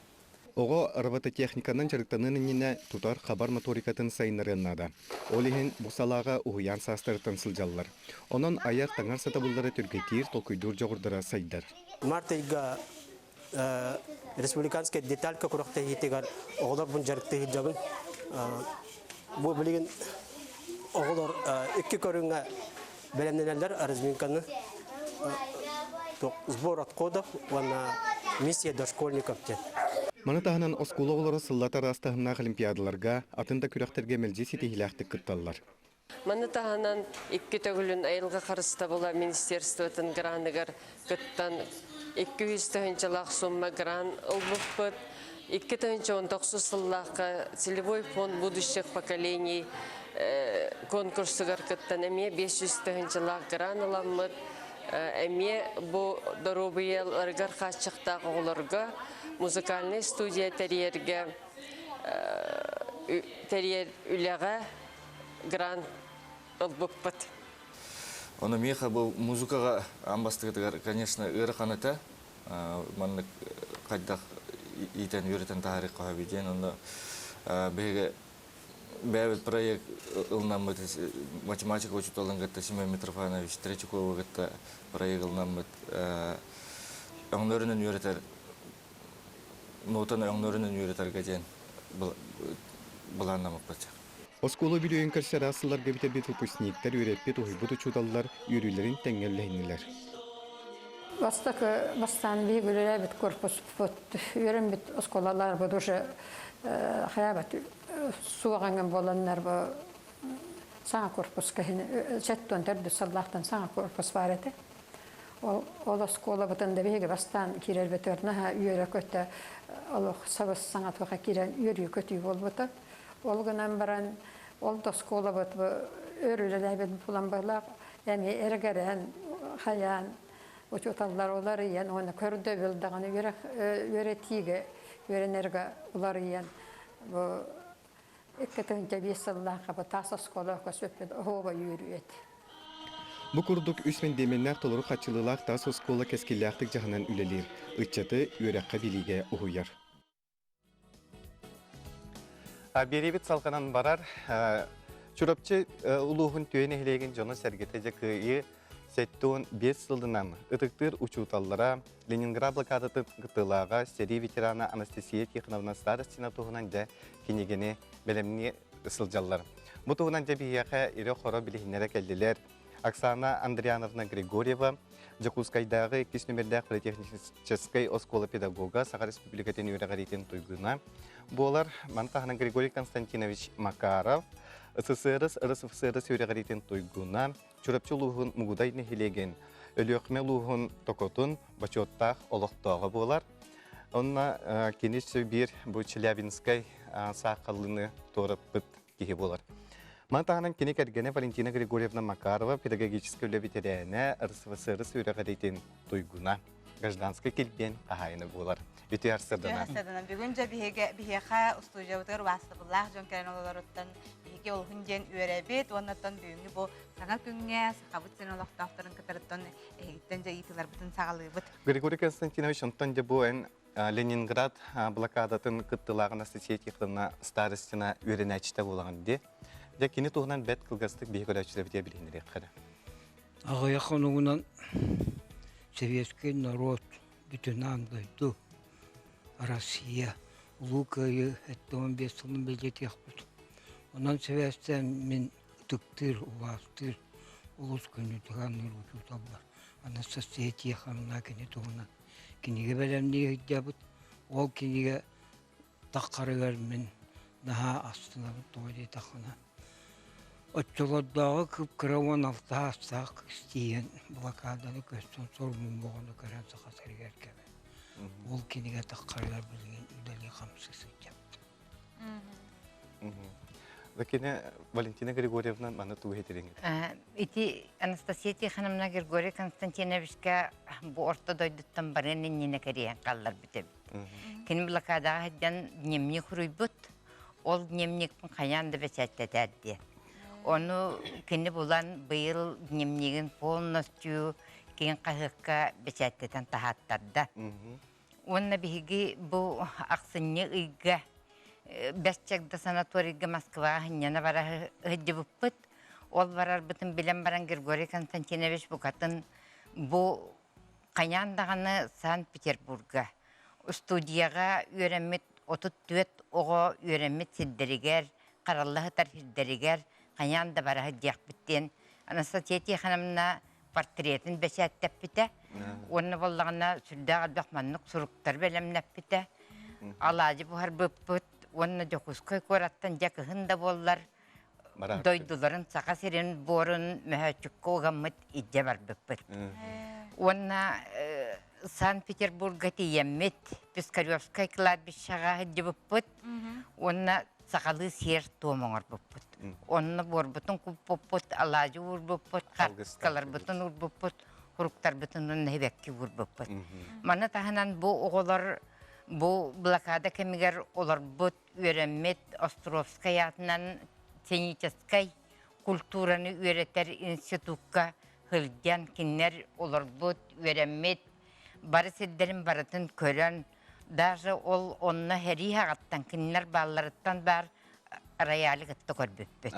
Ого робототехниканын жарыктанын инне тутар хабар моторикатын сайнарыннада. Олиһин бусалага уян састыртын сылжаллар. Онон аяр таңар сатабыллары түргетир толкуйдур жогурдара сайдар. Мартайга республиканская деталька күрәктеһитигар оголор бун жарыктеһи жабын. Бу билген оголор икки көрүнгө белемнелер разминканы сбор отходов вана миссия дошкольников. Маны таһынан оскулоголору сыллатар астаһыннаах олимпиадаларга атында күрәхтерге мелжеси тихиләхтик кытталлар. Маны таһынан 2 төгүлүн айылга карыста була министерствотун граныгар кыттан 200 жылак сумма гран ылбыппыт. 2019 сыллакка целевой фонд будущих поколений конкурсыгар кыттан эме 500 жылак гран аламмыт. Эме бу доробияларгар качыкта оголорго музыкальный студия терьерге терьер үлеге грант албыппыт. Оны меха бұл музыкаға амбастыгытыгар, конечно, ырықаныта. Манны қайдақ итен үйретен тарих қабиден. Оны бәйбіт проект ылнамыд математика учет олыңғытта Семен Митрофанович Тречукова ғытта проект ылнамыд. Оңнөрінен үйретер, нотаны оңнөрінен үйретер гаден бұланнамық бәтсек. Осколу билүүн көрсөр асылар гебите бит выпускниктер үйреппет уйбут учудаллар үйрүлерин теңеллейнилер. Бастан бигүлелер бит корпус үйрен бит осколалар бу уже хаябат суганган боланнар бу саңа корпуска четтон терди саллахтан саңа корпус бар эте. Ол оскола бутанда биге бастан кирер бетерна үйрө көтө алох сабас саңатка кирен үйрө көтү болбута. Олгынан баран ол тоскола бут өрүлелер бит булан бала эми эргерен хаян учуталлар олар иян оны көрдө билдиган үйрөтиге үйренерге улар иян бу 2005 жылларга бу тас осколага сөппед оба үйрөт. Бу курдук үсмен деменнер толору качылылак тас оскола кескилляктык жагынан үлелер. Ыччаты үйрөккө билиге угуяр. Беребет салқанан барар, чурапчы улуғын түйені хилеген жоны сәргетеже күйі сәттуын 5 жылдынан ұтықтыр учуталлара Ленинград блокадаты ғытылаға сәрі ветерана Анастасия Тихоновна старостина туғынан жа кенегені бәлеміне ысылжалар. Бұ туғынан жа бейяқа ире қора білігінері кәлділер Оксана Андриановна Григорьева, Жакускайдағы 2 нөмірдәқ политехнической оскола педагога Саха Республикатын үйрәғаретін туйгына. Болар Мантахана Григорий Константинович Макаров, СССР, РСФСР үйрәғаретін туйгына, чурапчылуғын мұғыдай нехилеген, өліөқме луғын токотын бачоттақ олықтағы болар. Онна кенеші бір бұл Челябинскай сақалыны торып бұт кеге болар. Мантаханан кенек әргені Валентина Григорьевна Макарова, педагогический ветераны РСФСР үйрәғаретін туйгына. Гражданский келбен ағайыны болар. Өте арсырдана. Бүгін жа бігеға ұстужауытығыр васты бұлақ жон кәрін оларыттан бігеге олғын ден үйрәбет, онаттан бүгінгі бұл саңа күнге сақабыт сен олақтақтарын кітарыттан әйттен жа етілер бұтын сағалы бұт. Григорий Константинович, онтан де бұл Ленинград блокадатын кыттылағын Анастасия Тихоновна старостина үйрен әчті болған де. Жа кені туғынан бәт қылғастық бейгіл әчті біте білінірек қады. Ағаяқын оңынан советский народ bütün Англию, Россия, Лукаю, это он без он билет ехать. Он советский мен туктыр, уластыр, улусканю тиганный ручу табар. Анастасия Тихоновна кенетуна, книга белемни гидябыт, ол книга таккарыгар мен daha астына тойлы тахана. Отчолоддағы күп кіраван алта астақ істейін блокаданы көстен сормын болғаны көрен сақа сәргер кәбі. Ол кенеге таққарылар білген үдәлі қамсысы жапты. Закене Валентина Григорьевна маны туғы етереңіз. Ити Анастасия Тихоновна Григорий Константиновичка бұ орта дойдыттан барын нені кәрейен қаллар бітем. Кені блокадаға ден немне құруй бұд, ол дневниктің қаянды бәсәттәді. Оны кені болан бұйыл дневнигін полностью кейін қағыққа бәсәттәтен тахаттарды. Онна биһиги бу аксынны ыйга бәсчәкдә санаторийга Москва хыннана бара хыдыбыппыт. Ол барар бытын билен баран Григорий Константинович Букатын бу каяндаганы Санкт-Петербурга студияга үйрәмит 34 ого үйрәмит сиддеригер караллыгы тархиддеригер каянда бара хыдыяк биттен Анастасия ханымна портретін бәсәттәп бите. Оны боллағына сүрді албақманлық сұруқтар бәлемнәп бите. Алады бұхар бұппыт. Оны жоқұсқой көраттан жақығында боллар. Дойдыларын сақа серен борын мәхәчіккі оғамыт идде бар бұппыт. Оны Санкт-Петербурга тиеммет Пискаревскай кладбищаға хыдды бұппыт. Оны сақалы сер туомоңар бұппыт. Оны борбытын күппыт, алажы ұрбыппыт, қарқалар бұтын ұрбыппыт, құруқтар бұтын нәйбәкке ұрбыппыт. Маны тағынан бұл оғылар, бұл блокада кемігер олар бұт үйрәмет Островскай атынан Сеническай культураны үйретер институтқа хылдян кинер олар бұт үйрәмет бары седдерін барытын көрен. Даже ол онна хәри хағаттан кинер балларыттан бар роялы гытты көрбүппүт.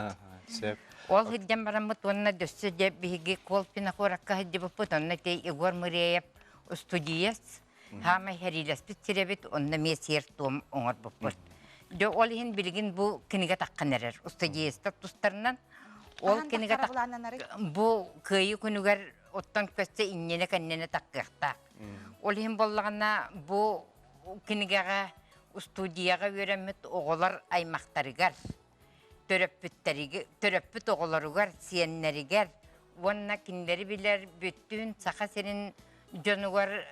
Ол хыдден барамыт онна дөссө де биһиги колпина хоракка хыддыбыппыт, онна тей Игор Мыреев студиес, хама хәрилеспит тиребит, онна месьер том оңорбыппыт. Дө ол хин билигин бу киниге таккан эрер. Студиестер тустарынан ол киниге бу кыйы күнүгер оттан көстө иннене каннене таккыктак. Ол хин боллагана бу кинигеге студияға өремет оғылар аймақтарыгар, төрөппіт оғыларыгар, сиеннерігер, онна киндері білер бүттін сақа серін жонугар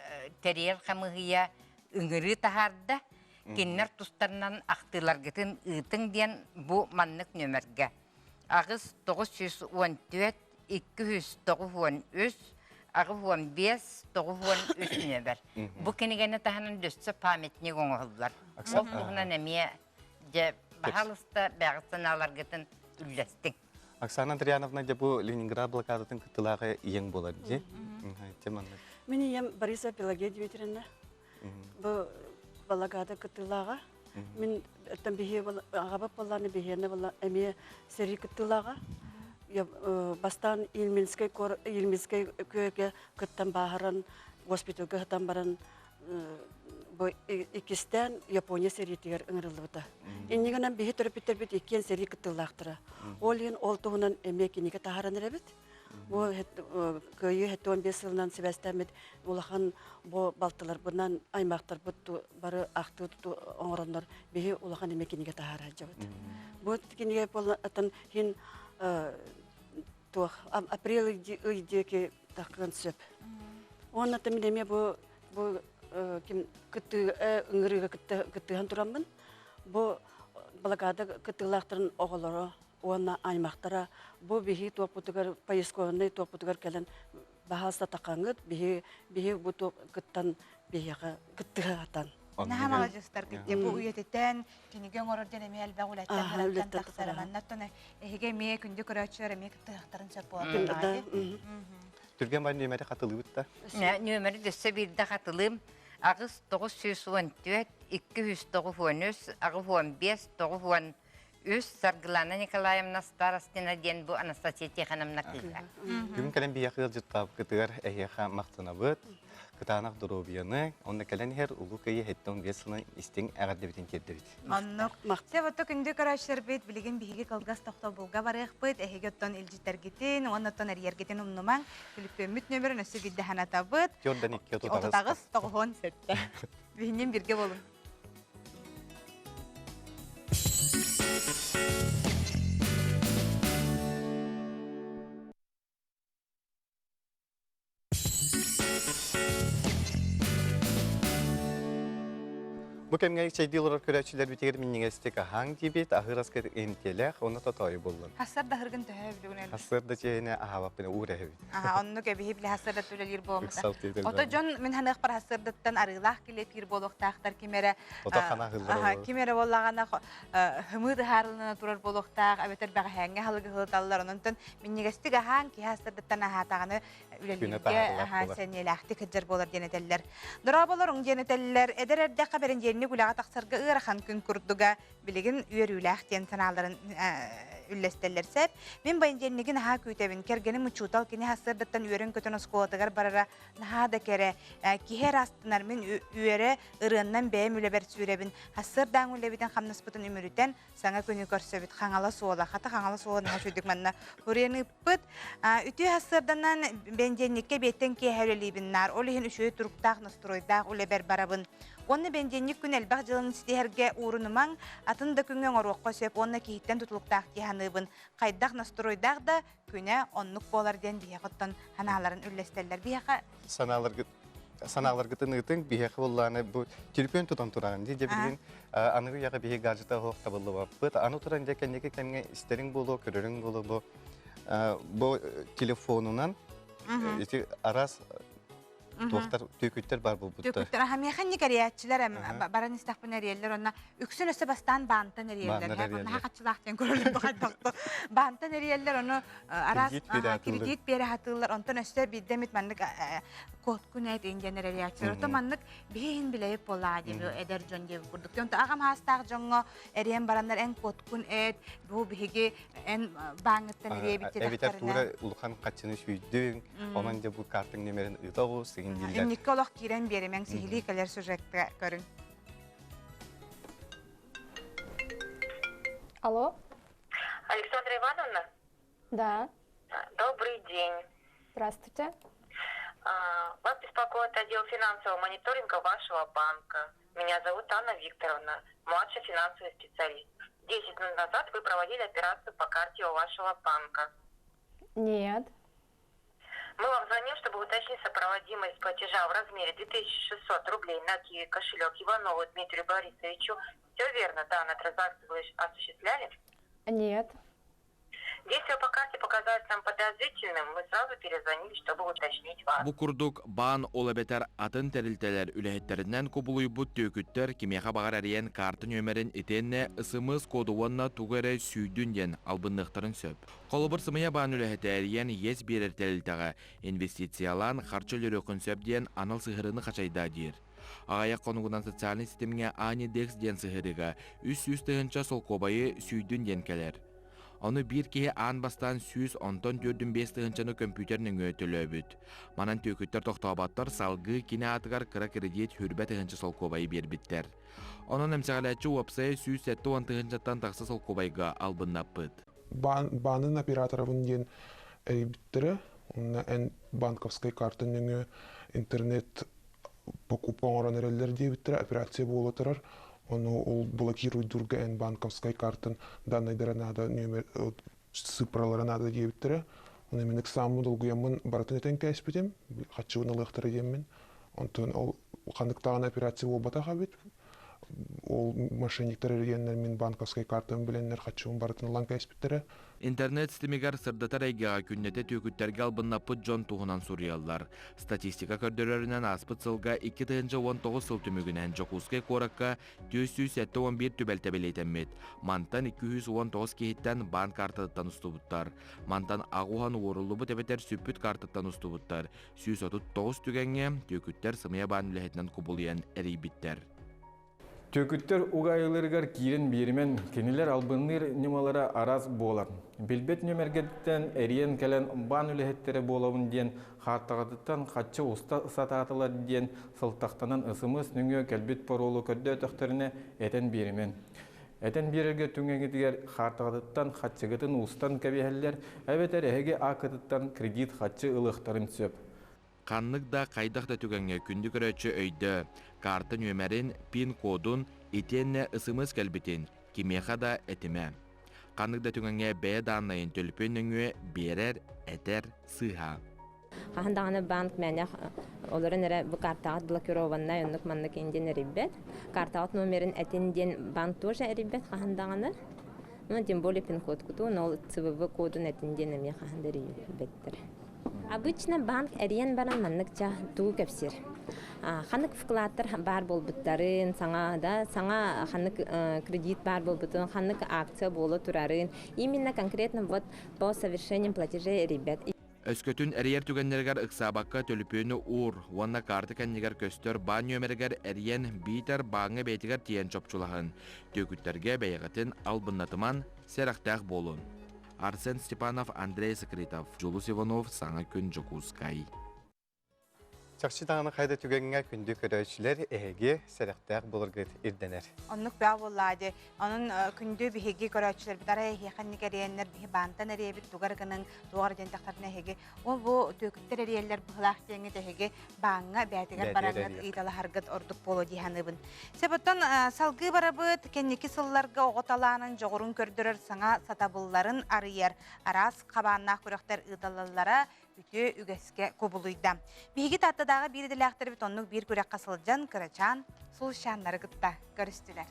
терел қамығыя үңірі тахарды, киннер тұстарынан ақтылар гетін ұйтың ден бұ маннық нөмерге. Ағыз 914, 293, Ағы 15, 93 нөмер. Бұ кенігені тағынан дөсті паметіне оңғылдар. Ол тұғынан әмия бағалысты бәғыстан алар гетін үлләстің. Оксана Андриановна, бұл Ленинград блокадатын күттілағы ең болады, де? Мен ем Бориса Пелагея Дмитриевна. Бұл блокада күттілаға. Мен ағабап боланы бейені әмия сәрі күттілаға. Бастан Илминскай көйге күттен бағырын, госпиталға күттен барын икістен Япония сәрітігер ұңырылыды. Енігінен бейі түріпеттер бет екен сәрі күттілақтыры. Ол ең ол тұғынан әмек енеге тағаран әребет. Көйі 15 жылынан себәстәмет олақан балтылар бұнан аймақтар бұтты бары ақты оңырынлар бейі олақан әмек енеге тағаран жауыд. Бұл кенеге болатын ең апрель үйдеке таққан сөп. Оны тәмелеме бұл күтті үңірігі күттіған тұрамын. Бұл блокада күттілақтырын оғылары, оны аймақтара. Бұл бейі туапутығар, поискованы туапутығар кәлін бағалыста тақаңыз, бейі бұл күттін бейіға күттіға atan. Нахамага жастар китте бу уятетен киниген орден эме алба улаттан хараттан таксараманнаттан эге ме күндү көрөчөр эме кыттыктарын сапоо. Түрген бар нөмері қатылыбыт та? Нөмері дөссө бирде қатылым. Ағыз 914, 293, ағы 15, 93, Саргылана Николаевна Старостина ден бу Анастасия Тихановна кызга. Бүгін кәлен бияқыл жыттап кытығар әйеға мақтына бұд. Кытанақ дұробияны, онда кәлен хер ұлы көйі хеттон бесінің істің әғарды бітін керді біт. Аннық. Сәбатты күнді көрәшір бет, білеген бігі қалғас тоқта бұлға барық бұд, әйге оттан елжітер гетін, оннаттан әрiyер гетін ұмныман, күліппен мүт нөмірін өсі бидді ханата бұд. Көрден 2 ототағыз, тоғын сәтті. Бігінен бірге болын. Bu kemge şeydi olarak köreçiler bitirir minnigestik hang dibit ahıras ke entelek onu totoy bulun. Hasar da hırgın töhevli unen. Hasır da çeyne ahavap bine uğrahevi. Aha onu kebihi bile hasar da tülelir boğumda. Salt edilir. Oto John min hanık par hasar dattan arılah kile pir boluk tağtar kimere. Oto kana hıldır Aha olur. kimere bollağana hımıdı harılığına turar boluk tağ. Abeter bağı henge halgı hıltallar onuntan minnigestik hang ki hasar dattan ahatağını ülelirge aha senelahti kıcır bolar deneteller. Durabalar on deneteller eder erdek haberin yerini gulağa taqsarga ırahan gün kurduga biligin üyerülah diyen sanalların üllesteller sep. Min bayın jennigin ha kütebin kergenin muçutal kini hasırdattan üyeren kötün oskoğatıgar barara naha da kere kiher astınar min üyere ırığından beyem üleber sürebin hasırdan ülebiden xamnaspıtın ümürüten sana könü körsöbit xaŋala soğla hata xaŋala soğla naha şöydük manna huriyeni ıppıt ütü hasırdanan ben jennikke betten ki hevlelibin nar olihin üşüyü turuktağ nastroydağ üleber barabın. Onu ben jennik gün elbaq жылын istihерге uğrunuman atın da küngön oruqqa söp onu kihitten tutuluktağ kihanıbın qaydaq nastroydağ da küne onluk bolar den biyaqıttan hanaların üllesteller biyaqa Sanalar gıtın ıtın biyaqı bollağını bu tülpön tutan turağın diye bilgin anıgı yağı bihi garcıta hoq tabıllı vapıt anu turan dekendeki kemge isterin bolu körörün bolu bu telefonunan aras Tohtar tökütler var bu butta. Tökütler ha mekanik ariyatçılar baran istaqpın ariyeller ona üksün öse bastan bantan ariyeller ha kaçılaqten görülür baxattı bantan ariyeller onu aras kredit beri hatırlar ondan öse bir demit manlık kotkun et ingener ariyatçılar otomanlık bihin bileyip bola diye eder jon diye kurduk. Yonta ağam hastaq jongo eriyen baranlar en kotkun et bu bihigi en bangıttan ariye bitiriklerine. Evet tura ulkan kaçını süydün onun da bu kartın numerini ıtağız. Инникке олақ кирен беремен сихили калер сюжетті көрін. Алло? Александра Ивановна? Да. Добрый день. Здравствуйте. Вас беспокоит отдел финансового мониторинга вашего банка. Меня зовут Анна Викторовна, младший финансовый специалист. 10 минут назад вы проводили операцию по карте у вашего банка. Нет. Мы вам звоним, чтобы уточнить сопроводимость платежа в размере 2600 рублей на Киви кошелек Иванову Дмитрию Борисовичу. Все верно, данную транзакцию вы осуществляли? Нет. Действия по карте показались нам подозрительным. Мы сразу перезвонили, чтобы уточнить вас. Bu kurduk ban olabeter atın terilteler ülehetterinden kubuluybut tökütter kimeha bağır arayan kartın ömerin etenne ısımız koduvanna tugere süydün den albınlıqtırın söp. Kolubur sımaya ban üleheteriyen yes birer terilteğe investisiyalan harçölörü söp den anal sıhırını kaçayda dir. Ağaya konuğundan sosyal sistemine ani dex den sıhırıga üst tığınca sol kobayı süydün den keler. Onu bir kehe an bastan 114-5 tığınçanı kompüterinin ötülöbüt. Manan tökütter toxtabatlar salgı kine atıgar kıra kredit hürbet tığınçı sol kobayı berbitter. Onun emsağalatçı websay 107 tığınçattan taqsa sol kobayga albınnappıt. Банын операторын ден әребіттірі, ән банковской картының интернет покупан оран әрелер дебіттірі операция болу тұрар. Оны ол блокирует дұрға ән банковской картын данныйдары нада цифралары нада дебіттірі. Оны менік самы долгуямын баратын етен кәспетем, қатшығын алықтыры деммен. Онтын ол қандықтаған операция ол батаға бет. Ол мошенниктер әргенлер мен банковской картын біленлер қатшығын баратын алан кәспеттері. Интернет системигар сырдатар айгаға күннете төкүттерге албыннаппыт жон туғынан сурьяллар. Статистика көрдөрөрүнен аспыт сылга 2-19 сыл түмігінен жокускай коракка 411 түбәлтебелейтеммет. Мантан 219 кейттен банк картыттан устубуттар. Мантан ағухан уорулу бұт әбетер сүппіт картыттан устубуттар. 139 түгенге төкүттер сымыя бан үләхетінен кубулиян әрейбиттер. Töküttер угайылыргар кирен берімен кенелер албынныр немалара араз болар. Билбет нөмергеттен әриен кәлен бан үләхеттері болауын ден хаттағадыттан қатчы уста сататылар ден сылтақтанан ысымыз нүңе кәлбет паролу көрді өтіқтеріне әтен берімен. Әтен берерге түңгеңгетігер хаттағадыттан қатчығытын устан кәбехелер әбетер әге ақыдыттан кредит қатчы ылықтарын сөп. Қанлық да қайдақ да түгенге күнді көрөтші өйді. Карты нөмерін, пин кодун, етенне ысымыз кәлбітін, кемеха да әтіме. Қанлық да түгенге бәе данайын төлпен өңі берер, әтер, сыға. Қағындағаны банк мәне Оларын эре бу картагат блокированна оннук маннык инден эрибет. Картагат номерин этинден банк тоже эрибет хахандаганы. Ну, тем более пин-код куту, но ЦВВ коду этинден эме хахандары беттер. Обычно банк эриен баран маннык жа туу кепсир. Ханык вкладтар бар болбуттарын, саңа ханык кредит бар болбутун, ханык акция боло турарын. Именно конкретно вот по совершениям платежей ребят. Өскөтүн әрiyер түгеннергер ықсабаққа төліпөні ұр, уанна карты кәннегер көстер бан өмергер әрiyен бейтер баңы бейтігер тиен чопчулағын. Төкіттерге бәйіғетін албыннатыман сәріқтәқ болын. Арсен Степанов, Андрей Сокритов, Жулус Иванов, Саңа күн Жокускай. Чақшыдағаны қайда түгенге күнді көрәшілер әйге сәріқтәқ болырғыт ирденер. Оннук бәу болады. Onun күнді біхеге көрәшілер бітара әйхеқан негерейенлер біхе бантан әрейбіт туғарғының туғар дентақтарына әйге. Ол бұл төкіттер әрейелер бұғылақ теңі әйге баңға бәтігер бараңыз ұйдалы харғыт ордық болу дейханыбын. Себеттен салғы барабыт кәнекі сылларға оғыталанын жоғырын көрдірір саңа сатабылларын арыйер. Арас қабаннақ көріқтер ұйдалылара үті үгеске көбілуйда. Бігі таттыдағы бір діләқтір біт онның бір көрек қасылжан, кірачан, сол шанлары күтті көрістілер.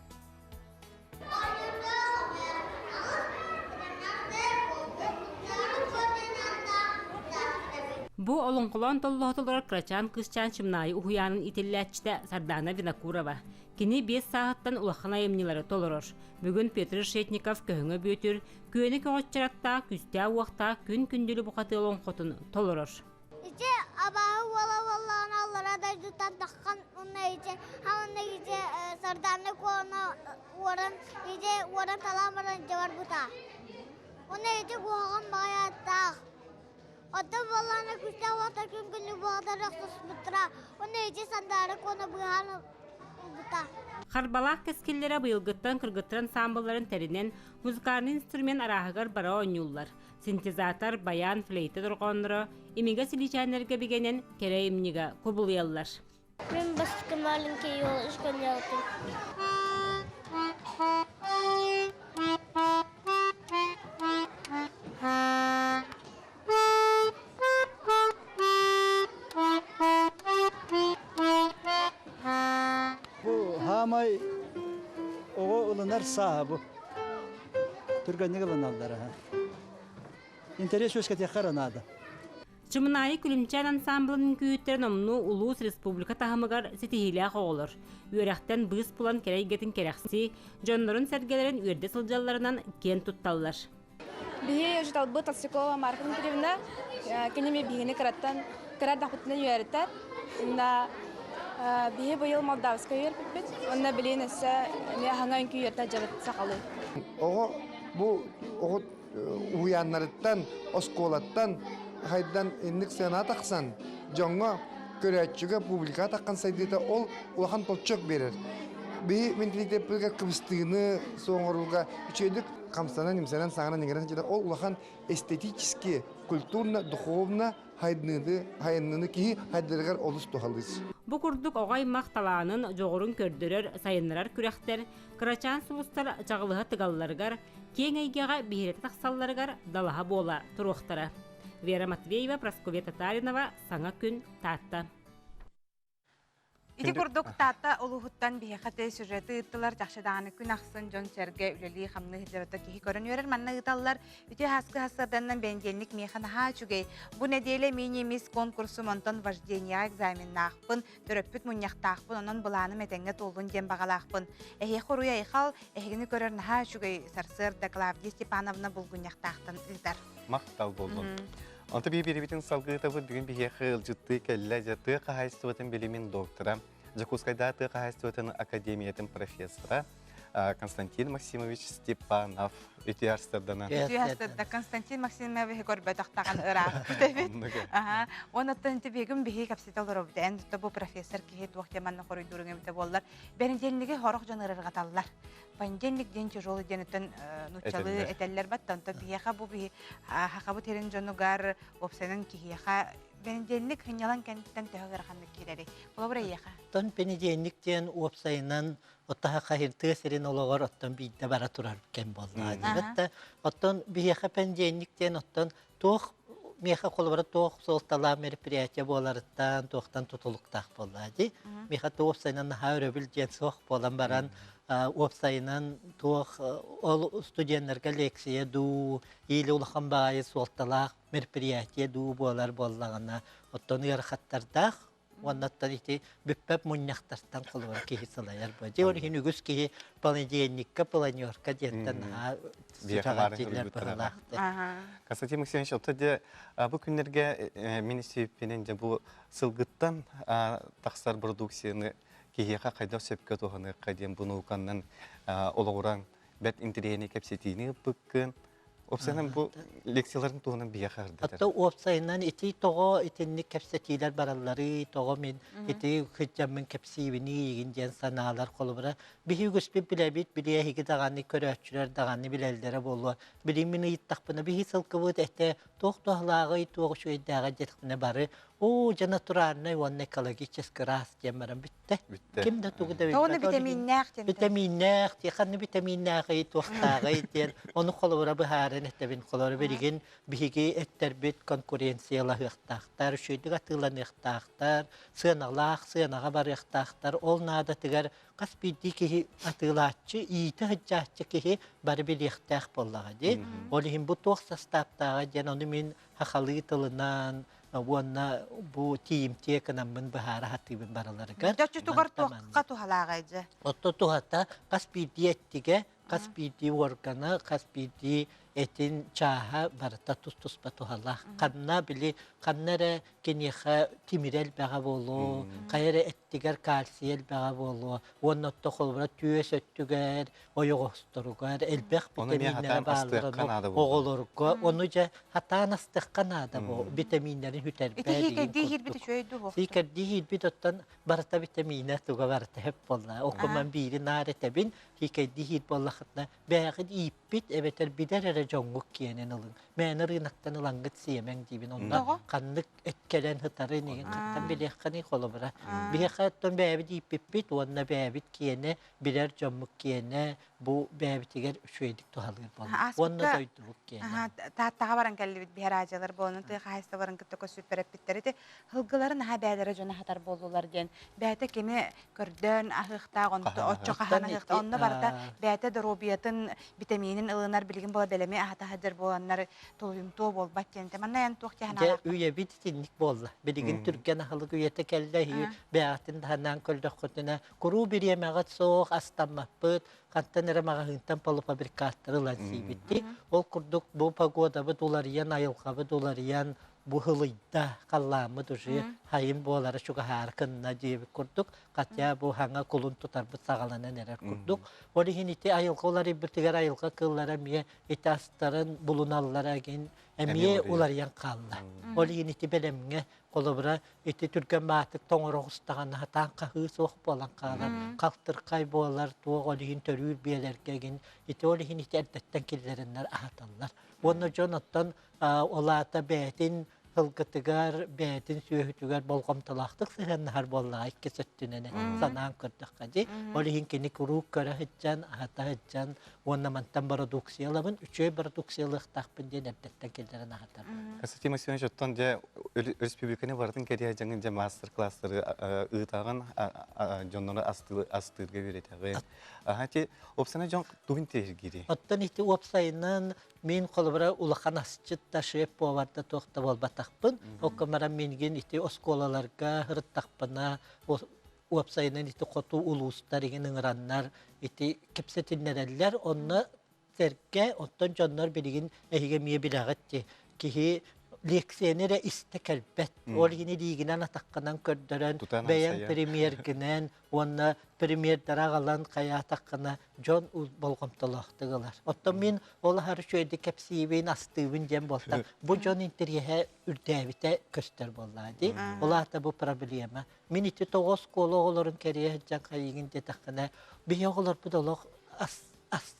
Бу олонқолон толлоғытылар кірачан кызчан шымнайы ұхуянын итилләтчіті Сардана Винокурова. Кені 5 сағаттан улақына емнелері толырыр. Бүгін Петр Шетников көңі бөтір, күйені көңітчаратта, күсті уақта күн күнділі бұқаты олонқотын толырыр. İşte abahı valla Allah'a da tutan takkan onun için hamında işte sardanlı konu oran talamaran cevap buta. Onun için kuğan bayatta. Oda valla küste vata gün bu kadar rahatsız butra. Onun için sandarı konu buhan buta. Харбалақ кескеллері бұйылғыттан кыргыттырын самбыларын тәрінен музыкарны инструмент арағығыр бара ойнулар. Синтезатор, баян, флейті тұрғаныры, емеге силичанерге бігенен кере емнеге көбілиялар. Мен басқын маленький yol ішкен yaptım. Hamay o ılınar sahibi. Türkanlık ılınalları. İnteres öskete karanadı. Çımınayı Külümçen ansamblının küyütlerin omunu Ulus Respublika tahımıgar sitihiliğe olur. Üyerekten bız bulan kereygetin kereksi, jonların sergelerin üyerde sılcalarından ken tuttallar. Bihi Житалбы Толстякова Марка Дмитриевна, кенеме бигini кыраттан кырат дахутны юәртәр. Инда биһи быйыл Молдавская юәрпит. Онда билен эссе ме ханган күйәртә жабыт сакалы. Ого бу ого уяннарыттан, осколаттан хайдан инник сена таксан, жоңго көрәтчүгө публика таккан сайдыта ол улахан толчок берер. Би менталитетке кыбыстыгыны соңорулга үчөйдүк камсанан имсанан саңана негерен жада ол улахан эстетически, культурно, духовно хайынны ки хайдыргар олус тухалыс. Бу курдук огай макталаанын жогорун көрдөрөр сайыннарар күрәхтер, кырачан сулустар чагылыга тыгалларгар, кең айгага бихирет таксалларгар далаха бола туруктара. Вера Матвеева, Прасковья Татаринова, Саңа күн татта. Ити курдук тата улухуттан бихахаты сюжеты ыттылар жакшыдааны күн аксын жон серге үлели хамны хиджабата кихи көрөн өрер манна ыталлар үтө хаскы хасарданнан бенженник механа ха чугей. Бу неделе мини-мисс конкурсу монтон вождения экзаменнахпын, төрөппүт муньяктахпын, онон булааны метеңге толдун дем багалахпын. Эхе хоруя ихал, эхегини көрөрн ха чугей Сарсырда Клавдия Степановна булгуньяктахтан ыдар. Мактал болдун. Онта бибирибитин салгытабы бүгін бихеқы ылжытты кәлі жаты қағайстуатын білімін доктора, Жакускайдаты қағайстуатын академиятын профессора Константин Максимович Степанов. Үті арстырдана. Үті арстырда Константин Максимович көрбі тақтаған ұрақ. Онаттан бегім бейі кәпсет олар өбді. Әнді бұл профессор кейт уақтеманны қорыйдурың өбді болар. Бәрінденлігі хорық жанырыр қаталылар. Панденлік денчі жолы денеттен нұтчалы әтәлілер баттан. Бейеға бұл бейі хақабы терін жонуғар опсайнын кейеға Бенеденник хынялан кенттен төгөр ханны кирери. Була бура яха. Тон бенеденниктен опсайнан оттаха кахирты серин ологор оттон бидде бара турар кен болла. Дебетте оттон бияха бенеденниктен оттон тох меха колбара тоқ солтала мероприятие боларыттан тоқтан тутулуктақ болады. Меха тоқ сайнан хаурабил ден соқ болан баран опсайынан тоқ ол студентлерге лекция ду, или улахан байы солталақ мероприятие ду болар боллағына. Оттон ярхаттардақ, оннаттан ити бүппәп мұнняқтарттан қолуар кейі сылайар бөде. Ол хин үгіз кейі планетенникка, планерка деттен сұрағатилер бұғылақты. Константин Максимович, отады бұл күндерге министерпенен бұл сылғыттан тақсар продукцияны кейеға қайда сөпке тоғаны қайден бұны ұқаннан олығыран бәт интерені кәпсетейіні бұққын. Опсайынан бұл лекциялардың туғынан бия қағырды. Атта опсайынан ити тоғы итінні кәпсетейлер баралары, тоғы мен ити күджамын кәпсейвіні егінден саналар қолы бұра. Бихи көспен біләбет, біле хеге дағаны көрәтшілер, дағаны біләлдері болу. Білемені иттақпына бихи сылқы бұд әтті тоғы-тоғылағы, тоғы шөйдіға жетіқпіне бары. О, жана турарны он экологический раз демарам битте. Кимде тугда битте. Тоны витаминнах тем. Витаминнах, тиханны витаминнах и тухтага итер. Оны холора бахарын эттебин холора берген биги эттербит конкуренциялы хыктактар, шөйдүг атылан хыктактар, сыналах, сынага бар хыктактар. Ол нада тигер каспиди ки атылачы, ити хыджачы ки бар бир хыктак боллага ди. Ол хим бу тох составтага жана оны мен хахалы тылынан Вона бу тим теканамын бахара хатибин бараларга. Дачу тугар тоққа тухалагайжы. Отто тухата каспиди еттиге, каспиди органа, каспиди этин чаха барта тустус батухала. Канна били каннара кенеха тимирел бага болу, кайра эттигер кальциел бага болу. Вона тохолбра түйөс өттүгер, ойогостуругар, элбек витаминнер баалырын оголорго. Onu ja hatan astık kanada bu vitaminlerin hüterbe. İti dihil biti şöyle bu. Sikar dihil bitottan barata vitaminer tuga barata hep bolla. Okuman biri narete bin hikay dihil bolla hatna. Bağıd ipit eveter bider jonguk kiyenen alın. Mener inaktan alangıt siyemen dibin ondan kanlık etkelen hıtarı ne kattan bilekani kolobra. Bilekattan bağıd ipit onna bağıd kiyene birer jonguk kiyene bu bağıdtiger şöydik tuhalır bolla. Onna doyduruk kiyene. Tahtаға баран кәлі бит бiharajalar болуны тыға хайста баран кіттікі сүпіріп біттері хылғыларын ха бәдері жона хатар болулар ден. Бәті кеме көрден ахықта, отчоқа хана ахықта, онны барда бәті дробиятын витаминин ылынар білген бола бәлеме ахата хадыр боланар толуымтуы бол бәттен. Манна ян туқ кәхін алақ. Üye bittinlik bolla. Bilgin Türkiye'ne halık üyete kellehi bəyatın dahanan köldökütüne kuru bir yemeğat soğuk aslanmapıt kantan eremağa hıntan polu fabrikatları lansi bitti. Ol kurduk bu pagoda bu dolariyan ayılqa bu dolariyan bu hılıyda kallamı duşu hayın boğalara şu harkınna diye kurduk. Katya bu hanga kulun tutar bu sağalana neler kurduk. Onu hiniti ayılqa oları bir tigar ayılqa kıllara miye iti astarın bulunallara gen emiye olariyan kalla. Onu hiniti belemine kolobra iti Türkan batık toңoroğustağın hatan kahı soğuk bolan kalar. Kalktır kaybolar tuğ onu hin törür biyelerge gen iti onu hiniti erdetten killerinler ahatallar. Onu jonattan olata bəyətin hılgıtıgar, bəyətin söhütügar bolğamtalaqtıq sığın har bollağa iki söttünene sanan kırdık qadi. Onu hinkini kuruk köre hıccan, ahata hıccan, onu mantan produksiyalamın, üçöy produksiyalıq taqbın den erdetten killerin ahatar. Konstantin Максимович, оттан же республиканы бардын керия жаңын же мастер класстары ыытаган жоннору астырга беретеги. Хати опсана жон тугин тергири. Оттан ити опсайынан мен колбара улахан асчыт ташып поварда тоқта болбатақпын. Окамара менген ити осколаларга хырыттақпына опсайынан ити қоту улустар еген ыңыраннар ити кепсетиннерелер онна терге оттан жоннор билигин эһиге мие билagatti кихи лекцияները istekəlbət. Ol yine diğindən ataqqanan kördürən bəyan premier günən onu premier darağalan qaya ataqqana John bolğamtalaqdılar. Otdan men ol har şöydə kəpsiyevin astıvın jem bolsa. Bu John interiyə ürdəvitə köstər bolladı. Ola da bu problema. Men iti toğos kolu oların keriyə jan qayıgın detaqana bir olar bu dolaq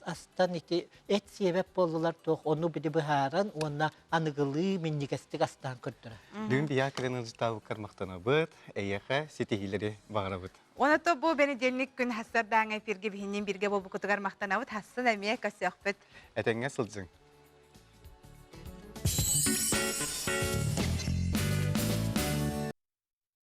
astan iti et sebep boldular toq onu bidi biharan ona anıgılı minnigestik astan kördürä. Dün bir yakırınızı tavu karmaqtana bıt, eyyaka setihileri bağıra bıt. Ona da bu beni denlik gün hassar dağın efirge bihinnen birge bu kutugar maqtana bıt, hassın emeye kasyak bıt. Etenge sılcın.